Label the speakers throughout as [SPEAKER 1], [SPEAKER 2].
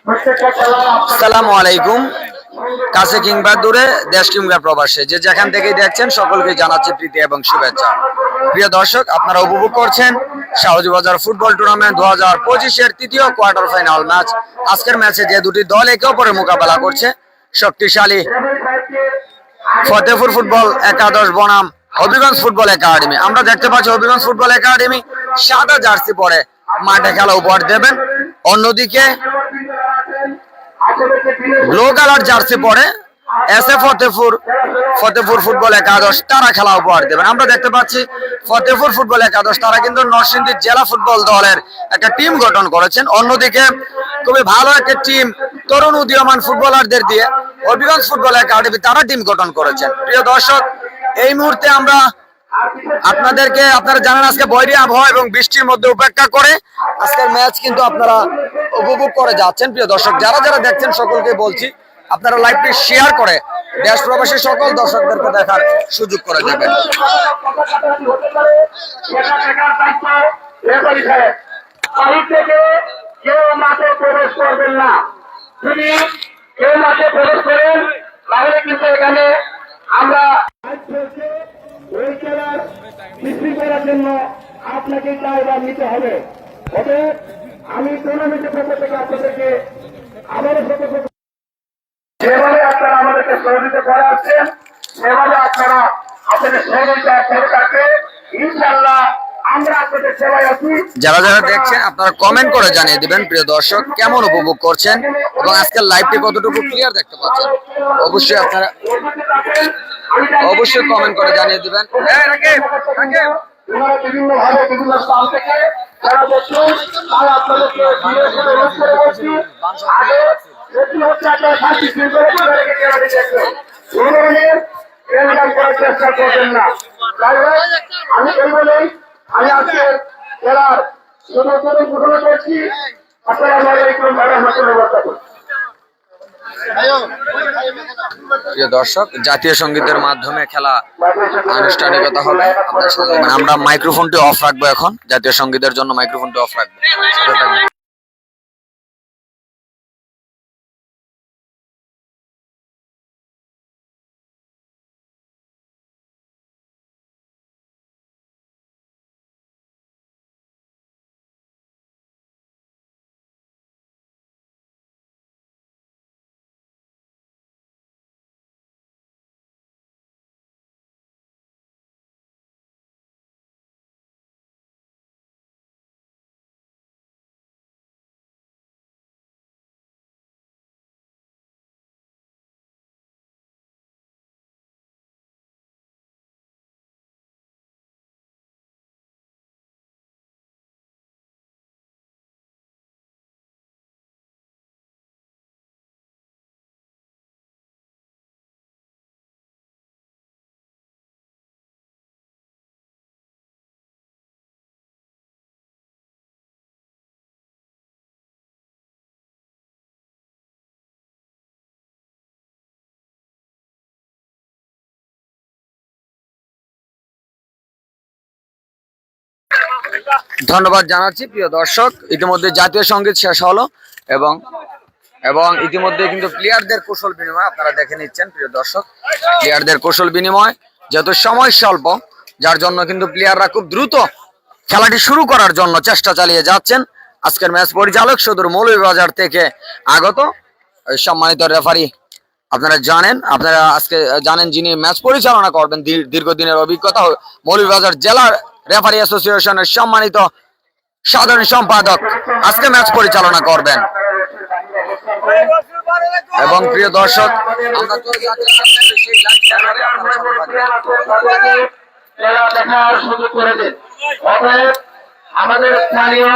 [SPEAKER 1] আসসালামু আলাইকুম। কাছে কিংবা দূরে, দেশ কিংবা প্রবাসে, যে যেখান থেকেই দেখছেন সকলকে জানাচ্ছি প্রীতি এবং শুভেচ্ছা। প্রিয় দর্শক, আপনারা উপভোগ করছেন শাহবাজবাজার ফুটবল টুর্নামেন্ট 2025-এর তৃতীয় কোয়ার্টার ফাইনাল ম্যাচ। আজকের ম্যাচে যে দুটি দল একে অপরের মোকাবেলা করছে, শক্তিশালী ফতেপুর ফুটবল একাদশ বনাম হবিগঞ্জ ফুটবল একাডেমি। আমরা দেখতে পাচ্ছি হবিগঞ্জ ফুটবল একাডেমি সাদা জার্সি পরে মাঠে খেলা উপহার দেবেন, অন্যদিকে ব্লু কালার জার্সি পরে এস এ ফতেপুর ফুটবল একাদশ তারা খেলা উপহার দেবেন। আমরা দেখতে পাচ্ছি ফতেপুর ফুটবল একাদশ তারা কিন্তু নরসিংদী জেলা ফুটবল দলের একটা টিম গঠন করেছেন। অন্যদিকে খুবই ভালো একটা টিম তরুণ উদীয়মান ফুটবলারদের দিয়ে হবিগঞ্জ ফুটবল একাডেমি তারা টিম গঠন করেছেন। প্রিয় দর্শক, এই মুহূর্তে আমরা আপনারা জানেন আজকে বৈরী আবহাওয়া এবং বৃষ্টির মধ্যে উপেক্ষা করে আজকের ম্যাচ কিন্তু আপনারা উপভোগ করে যাচ্ছেন। প্রিয় দর্শক, যারা যারা দেখছেন সকলকে বলছি আপনারা লাইভটি শেয়ার করে দেশ প্রবাসী সকল দর্শকদেরকে দেখার সুযোগ করে দেবেন।
[SPEAKER 2] কেউ মাঠে প্রবেশ করবেন না। যদি কেউ মাঠে প্রবেশ করেন তাহলে কিন্তু এখানে আমরা ওই খেলার বৃদ্ধি করার জন্য আপনাকে দায়ভার নিতে হবে। অতএব আমি টুর্নামেন্টের পক্ষ থেকে আপনাদেরকে আবারও যেভাবে আপনারা আমাদেরকে সহযোগিতা করে আসছেন সেভাবে আপনারা আপনাদের সহযোগিতা করে থাকবে। ইনশাআল্লাহ আমরা আপনাদের সেবায় আছি।
[SPEAKER 1] যারা যারা দেখছেন আপনারা কমেন্ট করে জানিয়ে দিবেন প্রিয় দর্শক কেমন উপভোগ করছেন এবং আজকের লাইভটি কতটুকু ক্লিয়ার দেখতে পাচ্ছেন। অবশ্যই আপনারা কমেন্ট করে জানিয়ে দিবেন।
[SPEAKER 2] বিভিন্ন ভাবে বিভিন্ন স্থান থেকে যারা দেখছেন তারা আপনাদেরকে অনুরোধ করে বলছি আগে এটি হচ্ছে আপনার শান্তি শৃঙ্খলা রেখে খেলাটি দেখবেন। কোনো ধরনের ট্রেনগান করার চেষ্টা করবেন না। আমি এই বলেই আমি আজকে খেলার ছোট ছোট ঘটনা করছি। আসসালামু আলাইকুম ওয়া রাহমাতুল্লাহি ওয়া বারাকাতুহু।
[SPEAKER 1] প্রিয় দর্শক, জাতীয় সঙ্গীতের মাধ্যমে খেলা আনুষ্ঠানিকতা হবে। আমরা মাইক্রোফোনটি অফ রাখবো, এখন জাতীয় সঙ্গীতের জন্য মাইক্রোফোনটি অফ রাখবো। ধন্যবাদ জানাচ্ছি প্রিয় দর্শক। ইতিমধ্যে জাতীয় সঙ্গীত শেষ হলো এবং ইতিমধ্যে কিন্তু প্লেয়ারদের কৌশল বিনিময় আপনারা দেখে নিচ্ছেন। প্রিয় দর্শক, প্লেয়ারদের কৌশল বিনিময় যেহেতু সময় স্বল্প, যার জন্য কিন্তু প্লেয়াররা খুব দ্রুত খেলাটি শুরু করার জন্য চেষ্টা চালিয়ে যাচ্ছেন। আজকের ম্যাচ পরিচালক সুদূর মৌলভীবাজার থেকে আগত সম্মানিত রেফারি আপনারা আজকে জানেন যিনি ম্যাচ পরিচালনা করবেন, দীর্ঘদিনের অভিজ্ঞতা মৌলভীবাজার জেলার রেফারি অ্যাসোসিয়েশনের সম্মানিত সাধারণ সম্পাদক আজকে ম্যাচ পরিচালনা করবেন। এবং প্রিয় দর্শক,
[SPEAKER 2] আমাদের স্থানীয়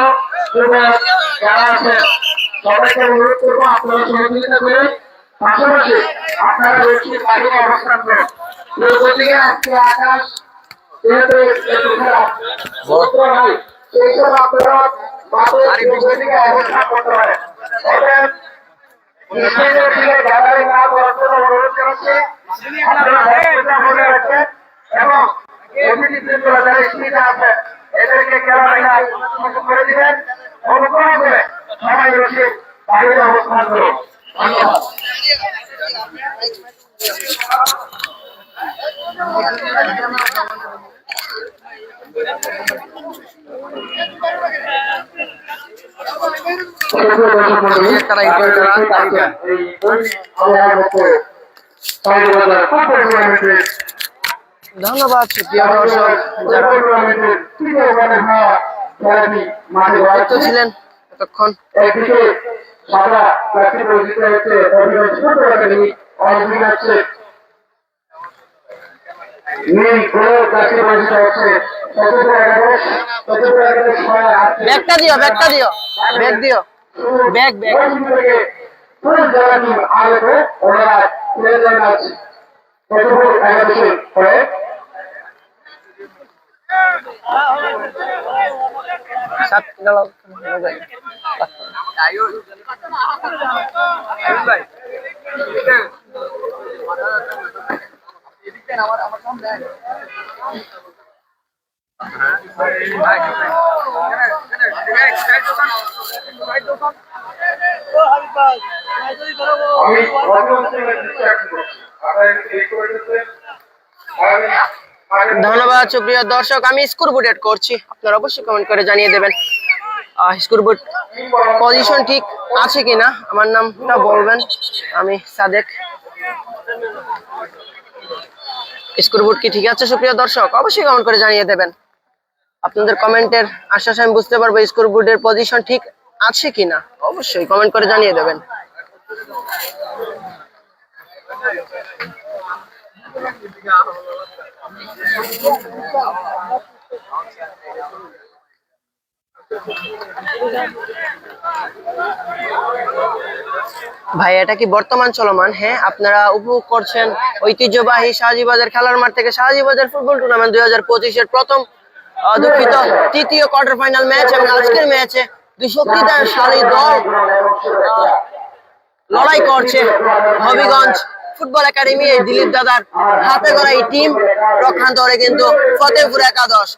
[SPEAKER 2] যারা আছেন সবাইকে অনুরোধ করবো আপনারা সহযোগিতা করুন। পাশাপাশি আপনারা রয়েছে বাহিরে অবস্থান করুন। দিকে আজকে আকাশ যেহেতু হয় সেই সব আপনারা দিকে অবস্থান করতে পারেন। গ্যালারি না করার জন্য অনুরোধ করেছে আপনারা মনে রাখবেন এবং যারা স্পিকার আছে এদেরকে গ্যালারি করে দিবেন। অনুগ্রহ করে সবাই রয়েছে বাইরে অবস্থান করুন। ধন্যবাদ।
[SPEAKER 3] ধন্যবাদ সুপ্রিয় দর্শক যারা যুক্ত ছিলেন এতক্ষণ।
[SPEAKER 2] একদিকে সাদা প্লাস্টিক পরিচিত হচ্ছে অনেক হচ্ছে নীল কোনো প্লাস্টিক পরিচিত হচ্ছে
[SPEAKER 3] ব্যাগটা দিও, ব্যাগটা দিও, ব্যাগ দিও, ব্যাগ ব্যাগ।
[SPEAKER 2] পুরো জায়গাটি আগে ওনারা তুলে দেন আছে কতগুলো একাদশে করে
[SPEAKER 3] সাত গেল ধন্যবাদ সুপ্রিয় দর্শক। আমি স্কোরবোর্ড এড করছি, আপনারা অবশ্যই কমেন্ট করে জানিয়ে দেবেন স্কোরবোর্ড পজিশন ঠিক আছে কিনা। আমার নামটা বলবেন, আমি সাদেক। স্কোরবোর্ড কি ঠিক আছে সুপ্রিয় দর্শক? অবশ্যই কমেন্ট করে জানিয়ে দেবেন। আপনাদের কমেন্টের আশ্বাস আমি বুঝতে পারবো স্কোরবোর্ডের পজিশন ঠিক আছে কিনা। অবশ্যই কমেন্ট করে জানিয়ে দেবেন। ভাই এটা কি বর্তমান চলমান? হ্যাঁ, আপনারা উপভোগ করছেন ঐতিহ্যবাহী শাহজিবাজার খেলার মাঠ থেকে শাহজিবাজার ফুটবল টুর্নামেন্ট 2025-এর প্রথম দুঃখিত তৃতীয় কোয়ার্টার ফাইনাল ম্যাচ। এবং আজকের ম্যাচে দুই শক্তিশালী দল লড়াই করছে। হবিগঞ্জ ফুটবল একাডেমি, এই দিলীপ দাদার হাতে গড়া এই টিম প্রখান্তরে কিন্তু ফতেপুর একাদশ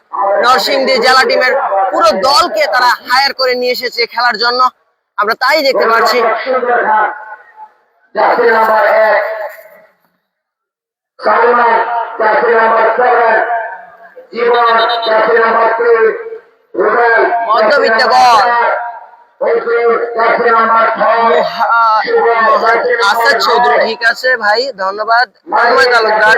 [SPEAKER 3] নরসিংদী জেলা টিমের পুরো দলকে তারা হায়ার করে নিয়ে এসেছে খেলার জন্য। আমরা তাই দেখতে পাচ্ছি। মধ্যবিত্ত বল আসাদ চৌধুরী, ঠিক আছে ভাই, ধন্যবাদ। মোহাম্মদ তালুকদার,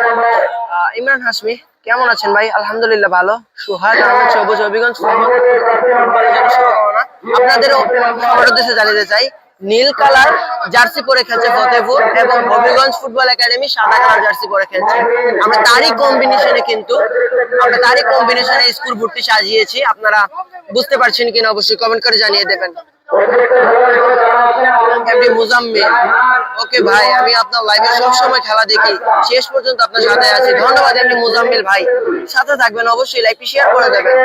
[SPEAKER 3] ইমরান হাসমি, কেমন আছেন ভাই? আলহামদুলিল্লাহ ভালো। সুহাদ আহমেদ সবুজ, হবিগঞ্জ ফুটবলের জন্য শুভকামনা। আপনাদেরও সবার উদ্দেশ্যে জানিয়ে চাই, নীল কালার জার্সি পরে খেলছে ফতেপুর এবং হবিগঞ্জ ফুটবল একাডেমি সাদা কালার জার্সি পরে খেলছে। আমরা তারই কম্বিনেশনে স্কুল ভর্তি সাজিয়েছি। আপনারা বুঝতে পারছেন কিনা অবশ্যই কমেন্ট করে জানিয়ে দেবেন। এমডি মুজাম্মিল, ওকে ভাই, আমি আপনার লাইভে সবসময় খেলা দেখি, শেষ পর্যন্ত আপনার সাথে আছি। ধন্যবাদ এমডি মুজাম্মিল ভাই, সাথে থাকবেন অবশ্যই, লাইভটি শেয়ার করে দেবেন।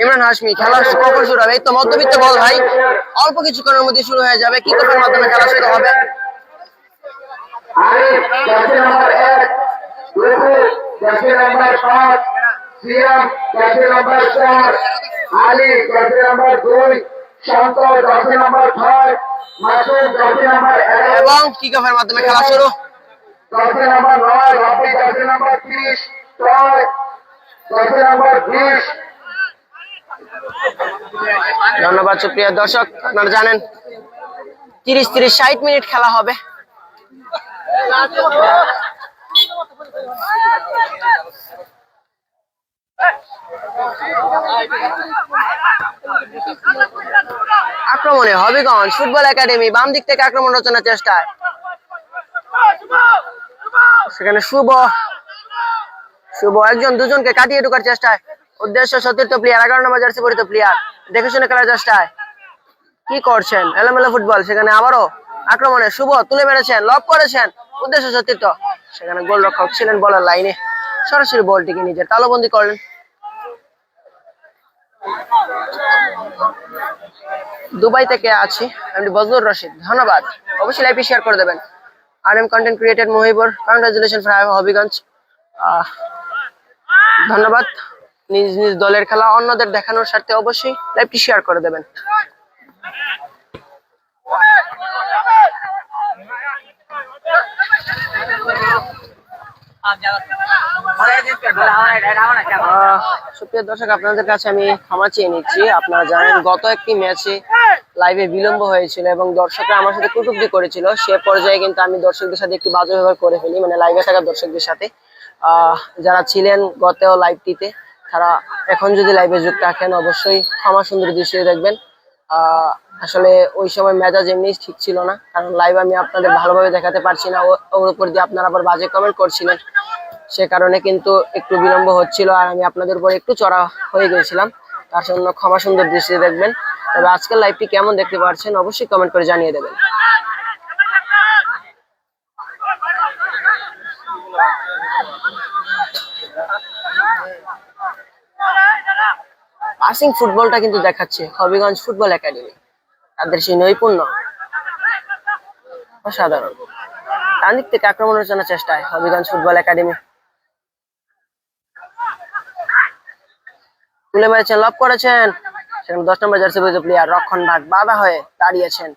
[SPEAKER 3] ইমরান হাসমি, খেলা কখন শুরু হবে? এই তো মধ্যবিত্ত বল ভাই, অল্প কিছুক্ষণের মধ্যে শুরু হয়ে যাবে। কি কপের মাধ্যমে খেলা শুরু হবে। এবং কি কপের মাধ্যমে খেলা শুরু। ধন্যবাদ সুপ্রিয় দর্শক। আপনারা জানেন 30-60 মিনিট খেলা হবে। আক্রমণে হবিগঞ্জ ফুটবল একাডেমি, বাম দিক থেকে আক্রমণ রচনার চেষ্টায়, সেখানে শুভ একজন দুজনকে কাটিয়ে ঢোকার চেষ্টায়, উদ্দেশ্য সতীর্থ প্লেয়ার, 11 নম্বর জার্সি পরিত প্লেয়ার, দেখে শুনে খেলার চেষ্টায় কি করছেন, এলোমেলো ফুটবল। সেখানে আবারও আক্রমণে শুভ তুলে মেরেছেন, লক করেছেন, উদ্দেশ্য সতীর্থ, সেখানে গোলরক্ষক ছিলেন বলের লাইনে, সরাসরি বলটিকে নিজের তালুবন্দী করলেন। দুবাই থেকে আছি আমি বজলুর রশিদ, ধন্যবাদ। অবশ্যই লাইভে শেয়ার করে দেবেন। RM content created Mohibur, congratulation for Habiganj. ধন্যবাদ। নিজ নিজ দলের খেলা অন্যদের দেখানোর স্বার্থে অবশ্যই লাইভটি শেয়ার করে দেবেন। সুপ্রিয় দর্শক, আপনাদের কাছে আমি ক্ষমা চেয়ে নিচ্ছি। আপনারা জানেন গত একটি ম্যাচে লাইভে বিলম্ব হয়েছিল এবং দর্শকরা আমার সাথে কটূক্তি করেছিল। সে পর্যায়ে কিন্তু আমি দর্শকদের সাথে একটি বাজে ব্যবহার করে ফেলি, মানে লাইভে থাকা দর্শকদের সাথে। যারা ছিলেন গত লাইভটিতে, তারা এখন যদি লাইভে যুক্ত রাখেন অবশ্যই ক্ষমা সুন্দর দৃষ্টিতে দেখবেন। আসলে ওই সময় মেজাজ এমনি ঠিক ছিল না, কারণ লাইভ আমি আপনাদের ভালোভাবে দেখাতে পারছি না। ওর উপর দিয়ে আপনারা আবার বাজে কমেন্ট করছিলেন, সে কারণে কিন্তু একটু বিলম্ব হচ্ছিল আর আমি আপনাদের উপর একটু চড়া হয়ে গেছিলাম। তার জন্য ক্ষমা সুন্দর দৃষ্টিতে দেখবেন। তবে আজকের লাইভটি কেমন দেখতে পাচ্ছেন অবশ্যই কমেন্ট করে জানিয়ে দেবেন। পাসিং ফুটবলটা কিন্তু দেখাচ্ছে হবিগঞ্জ ফুটবল একাডেমি, তাদের সেই নৈপুণ্য অসাধারণ। ডান দিক থেকে আক্রমণের জন্য চেষ্টায় হবিগঞ্জ ফুটবল একাডেমি, তুলে মেরেছেন, লব করেছেন, সেখানে 10 নম্বর জার্সি পরিহিত প্লেয়ার রক্ষণ ভাগ বাধা হয়ে দাঁড়িয়েছেন।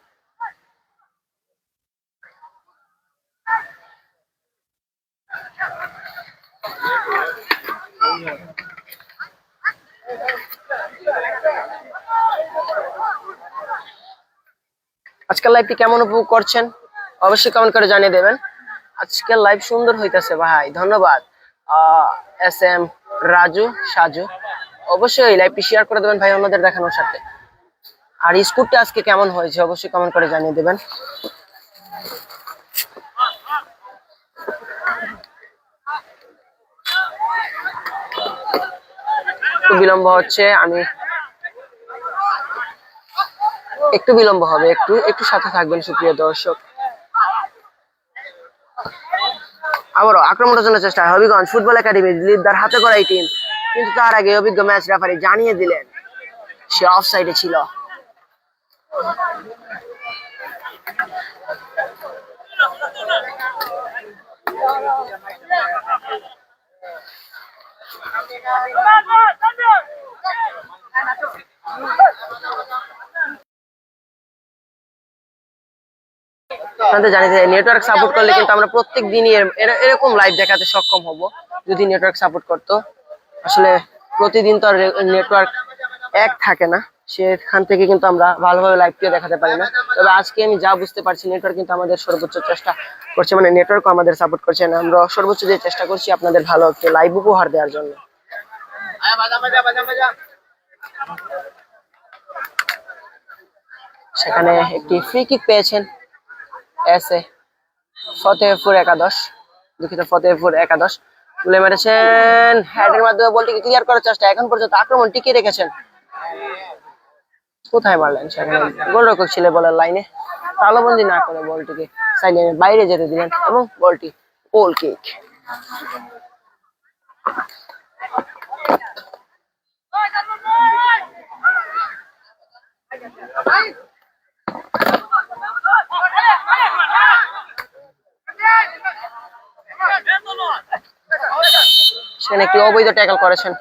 [SPEAKER 3] আজকের লাইভটি কেমন উপভোগ করছেন অবশ্যই কমেন্ট করে জানিয়ে দেবেন। আজকের লাইভ সুন্দর হইতেছে ভাই, ধন্যবাদ। SM রাজু সাজু, অবশ্যই লাইভটি শেয়ার করে দেবেন ভাই অন্যদের দেখানোর সাথে। আর স্কুটটা আজকে কেমন হয়েছে অবশ্যই কমেন্ট করে জানিয়ে দেবেন। একটু বিলম্ব হচ্ছে, আমি একটু বিলম্ব হবে, একটু সাথে থাকবেন সুপ্রিয় দর্শক। আবারও আক্রমণের জন্য চেষ্টা হবিগঞ্জ ফুটবল একাডেমি, লিডার হাতে করা এই টিম, কিন্তু তার আগে অভিজ্ঞ ম্যাচ রেফারি জানিয়ে দিলেন সে অফসাইডে ছিল। আপনাদের জানিয়ে দিই, নেটওয়ার্ক সাপোর্ট করলে কিন্তু আমরা প্রত্যেক দিনই এরকম লাইভ দেখাতে সক্ষম হব। যদি নেটওয়ার্ক সাপোর্ট করতো, আসলে প্রতিদিন তো আর নেটওয়ার্ক এক থাকে না, সেখান থেকে কিন্তু আমরা ভালোভাবে লাইভটিও দেখাতে পারি না। তবে আজকে আমি যা বুঝতে পারছি, নেটওয়ার্ক কিন্তু আমাদের সর্বোচ্চ চেষ্টা করছে, মানে নেটওয়ার্ক আমাদের সাপোর্ট করছে না। আমরা সর্বোচ্চ যে চেষ্টা করছি আপনাদের ভালো একটি লাইভ উপহার দেওয়ার জন্য। সেখানে একটি ফ্রি কিক পেয়েছেন ফতেহপুর একাদশ, দুঃখিত ফতেহপুর একাদশ, তুলে মেরেছেন, হেডের মাধ্যমে বলটিকে ক্লিয়ার করার চেষ্টা। এখন পর্যন্ত আক্রমণ টিকিয়ে রেখেছেন, কোথায় মারলেন, সেখানে গোলরক্ষক ছিল বলার লাইনে, তালবন্দি না করে বলটিকে সাইডলাইনের বাইরে যেতে দিলেন এবং বলটি গোল কিক। সেখানে একটি অবৈধ ট্যাকল করেছেন।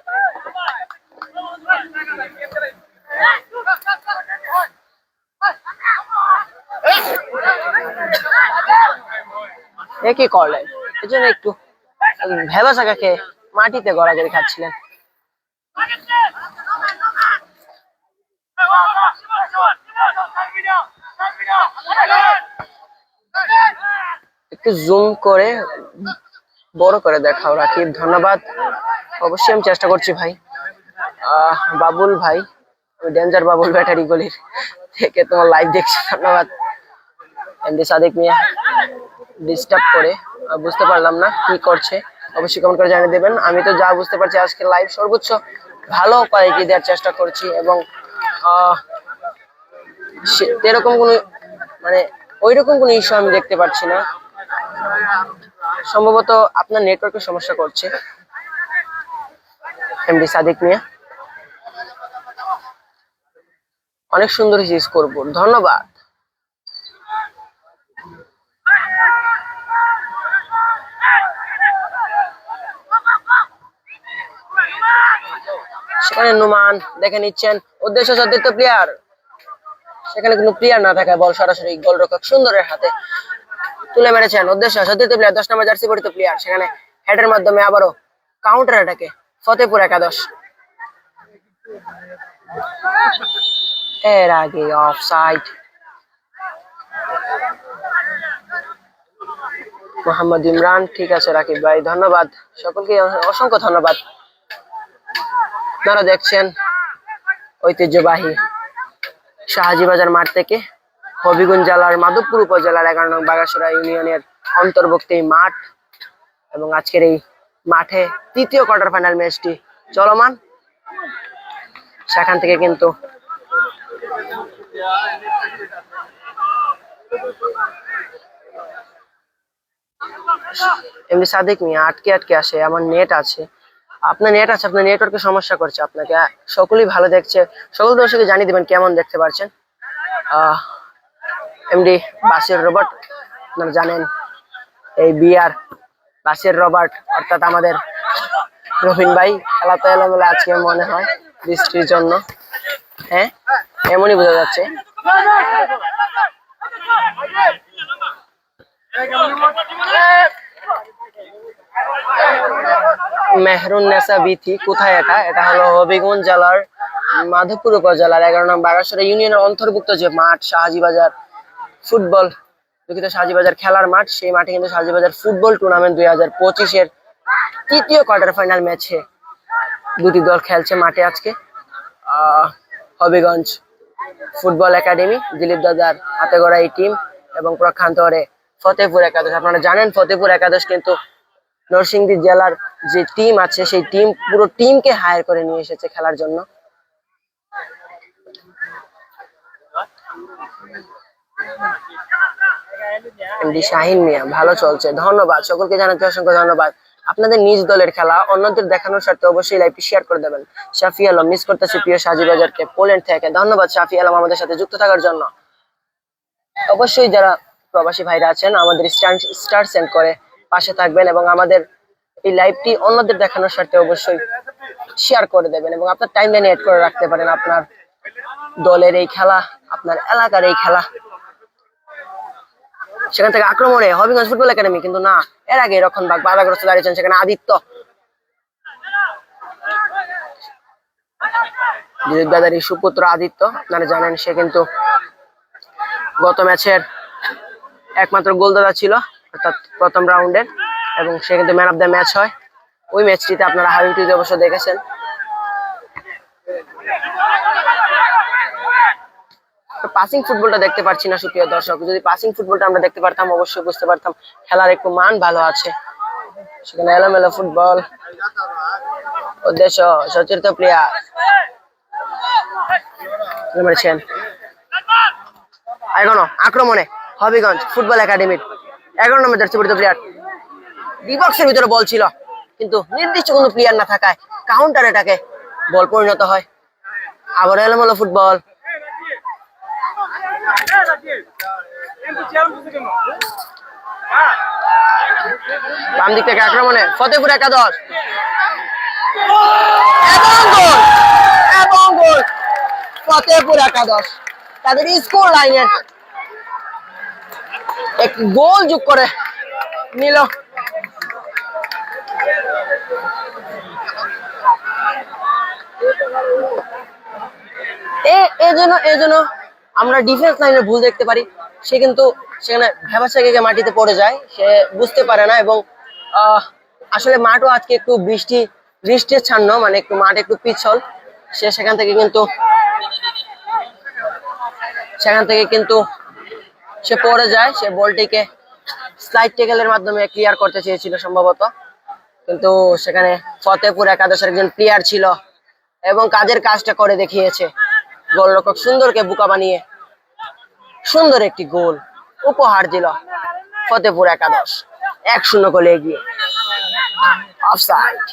[SPEAKER 3] কি করলেন, এই জন্য একটু ভেবাসা কাকে মাটিতে গড়াগড়ি খাচ্ছিলেন। একটু জুম করে বড় করে দেখাও রাকিব, ধন্যবাদ। অবশ্যই আমি চেষ্টা করছি ভাই। বাবুল ভাই, ডেঞ্জার বাবুল ব্যাটারি গলির থেকে তোমার লাইভ দেখছি, ধন্যবাদ। এমডি সাদিক মিয়া ডিস্টার্ব করে, বুঝতে পারলাম না কি করছে, অবশ্যই কমেন্ট করে জানিয়ে দেবেন। আমি তো যা বুঝতে পারছি আজকে লাইভ সর্বোচ্চ ভালো কোয়ালিটি দেওয়ার চেষ্টা করছি এবং এরকম কোনো মানে ওইরকম কোনো ইস্যু আমি দেখতে পাচ্ছি না। সম্ভবত আপনার নেটওয়ার্কের সমস্যা করছে। এমডি সাদিক মিয়া, অনেক সুন্দর হয়েছে স্কোরবোর্ড, ধন্যবাদ। সেখানে নুমান দেখে নিচ্ছেন, উদ্দেশ্য সতীর্থ প্লেয়ার, সেখানে কোনো প্লেয়ার না থাকায় বল সরাসরি গোলরক্ষক সুন্দরের হাতে তুলে মেরেছেন। উদ্দেশ্য সতীর্থ প্লেয়ার, 10 নম্বর জার্সি পরিহিত প্লেয়ার, সেখানে হেডের মাধ্যমে আবারও কাউন্টার অ্যাটাকে ফতেপুর একাদশ। এর আগে অফসাইড। মোহাম্মদ ইমরান, ঠিক আছে রাকিব ভাই, ধন্যবাদ সকলকে, অসংখ্য ধন্যবাদ। আপনারা দেখছেন ঐতিহ্যবাহী শাহাজিবাজার মাঠ থেকে হবিগঞ্জ জেলার মাধবপুর উপজেলার 11 নং বাগাসুরা ইউনিয়নের অন্তর্ভুক্ত এই মাঠ, এবং আজকের এই মাঠে তৃতীয় কোয়ার্টার ফাইনাল ম্যাচটি চলমান। সেখান থেকে কিন্তু এমনি সাদিক মিয়া আটকে আটকে আসে, আমার নেট আছে, আপনার নেট আছে, আপনার নেটওয়ার্কের সমস্যা করছে আপনাকে। সকলেই ভালো দেখছে, সকল দর্শককে জানিয়ে দিবেন কেমন দেখতে পারছেন। এমডি বাসির রবার্ট, আপনারা জানেন এই বিআর বাসির রবার্ট অর্থাৎ আমাদের রবিন ভাই খেলা তো এলোমেলো আজকে মনে হয় বৃষ্টির জন্য, হ্যাঁ এমনই বোঝা যাচ্ছে। মেহরুন্নেসা বিথি কোথায়? এটা হলো হবিগঞ্জ জেলার মাধবপুর উপজেলার 11 নং বাগাসুরা ইউনিয়নের অন্তর্ভুক্ত যে মাঠ শাহাজিবাজার ফুটবল, দুঃখিত শাহাজিবাজার খেলার মাঠ, সেই মাঠে কিন্তু শাহাজিবাজার ফুটবল টুর্নামেন্ট 2025-এর তৃতীয় কোয়ার্টার ফাইনাল ম্যাচে দুটি দল খেলছে মাঠে আজকে। হবিগঞ্জ ফুটবল একাডেমি, দিলীপ দাদার হাতে গড়া এই টিম, এবং প্রক্ষান্তরে ফতেপুর একাদশ। আপনারা জানেন ফতেপুর একাদশ কিন্তু নরসিংদী জেলার যে টিম আছে সেই টিম, পুরো টিমকে হায়ার করে নিয়ে এসেছে খেলার জন্য। এমডি শাহিন মিয়া, ভালো চলছে, ধন্যবাদ সকলকে, জানাতে অসংখ্য ধন্যবাদ। আপনাদের নিজ দলের খেলা অন্যদের দেখানোর স্বার্থে অবশ্যই লাইভটি শেয়ার করে দেবেন। শাফি আলম, মিস করতেছি প্রিয় শাহাজিবাজারকে পোল্যান্ড থেকে, ধন্যবাদ শাফি আলম আমাদের সাথে যুক্ত থাকার জন্য। অবশ্যই যারা প্রবাসী ভাইরা আছেন আমাদের স্টার সেন্ড করে পাশে থাকবেন, এবং আমাদের এই লাইভটি অন্যদের দেখানোর স্বার্থে অবশ্যই শেয়ার করে দেবেন, এবং আপনার টাইমলাইনে এড করে রাখতে পারেন আপনার দলের এই খেলা, আপনার এলাকার এই খেলা। সেখান থেকে আক্রমণে হবিগঞ্জ ফুটবল একাডেমি, কিন্তু না, এর আগে রক্ষণভাগ বাধাগ্রস্ত দাঁড়িয়েছেন সেখানে আদিত্য, দিলীপ দাদার সুপুত্র আদিত্য। আপনারা জানেন সে কিন্তু গত ম্যাচের একমাত্র গোলদাতা ছিল, অর্থাৎ প্রথম রাউন্ডের, এবং সে কিন্তু ম্যান অফ দ্য ম্যাচ হয়। ওই ম্যাচটিতে আপনারা হাইলাইটে অবশ্য দেখেছেন। পাসিং ফুটবলটা দেখতে পাচ্ছি না সুপ্রিয় দর্শক, যদি পাসিং ফুটবলটা আমরা দেখতে পারতাম অবশ্যই বুঝতে পারতাম খেলার একটু মান ভালো আছে। সেখানে এলোমেলো ফুটবল, উদ্দেশ্য সতীর্থ প্লেয়ার এখনো আক্রমণে হবিগঞ্জ ফুটবল একাডেমির 11 নম্বর জার্সি পরিহিত প্লেয়ার, ডিবক্সের ভিতরে বল ছিল, কিন্তু নির্দিষ্ট কোনো প্লেয়ার না থাকায় কাউন্টার এটাকে বল পরিণত হয়। আবার এলোমেলো ফুটবল, বাম দিক থেকে আক্রমণে ফতেপুর একাদশ, এবং গোল ফতেপুর একাদশ তাদের স্কোর লাইনের এক গোল যোগ করে নিল। এজন্য আমরা ডিফেন্স লাইনের ভুল দেখতে পারি। সে কিন্তু সেখানে ভেবাসাকে মাটিতে পড়ে যায়, সে বুঝতে পারে না, এবং আসলে মাঠও আজকে একটু বৃষ্টিচ্ছন্ন, মানে একটু মাঠ একটু পিছল, সে সেখান থেকে কিন্তু সে পড়ে যায়। সে বলটিকে স্লাইড ট্যাকেলের মাধ্যমে ক্লিয়ার করতে চেয়েছিল সম্ভবত, কিন্তু সেখানে ফতেপুর একাদশের একজন প্লেয়ার ছিল এবং কাজের কাজটা করে দেখিয়েছে। গোলরক্ষক সুন্দরকে বোকা বানিয়ে সুন্দর একটি গোল উপহার দিল ফতেপুর একাদশ, 1-0 গোলে এগিয়ে। অফসাইড।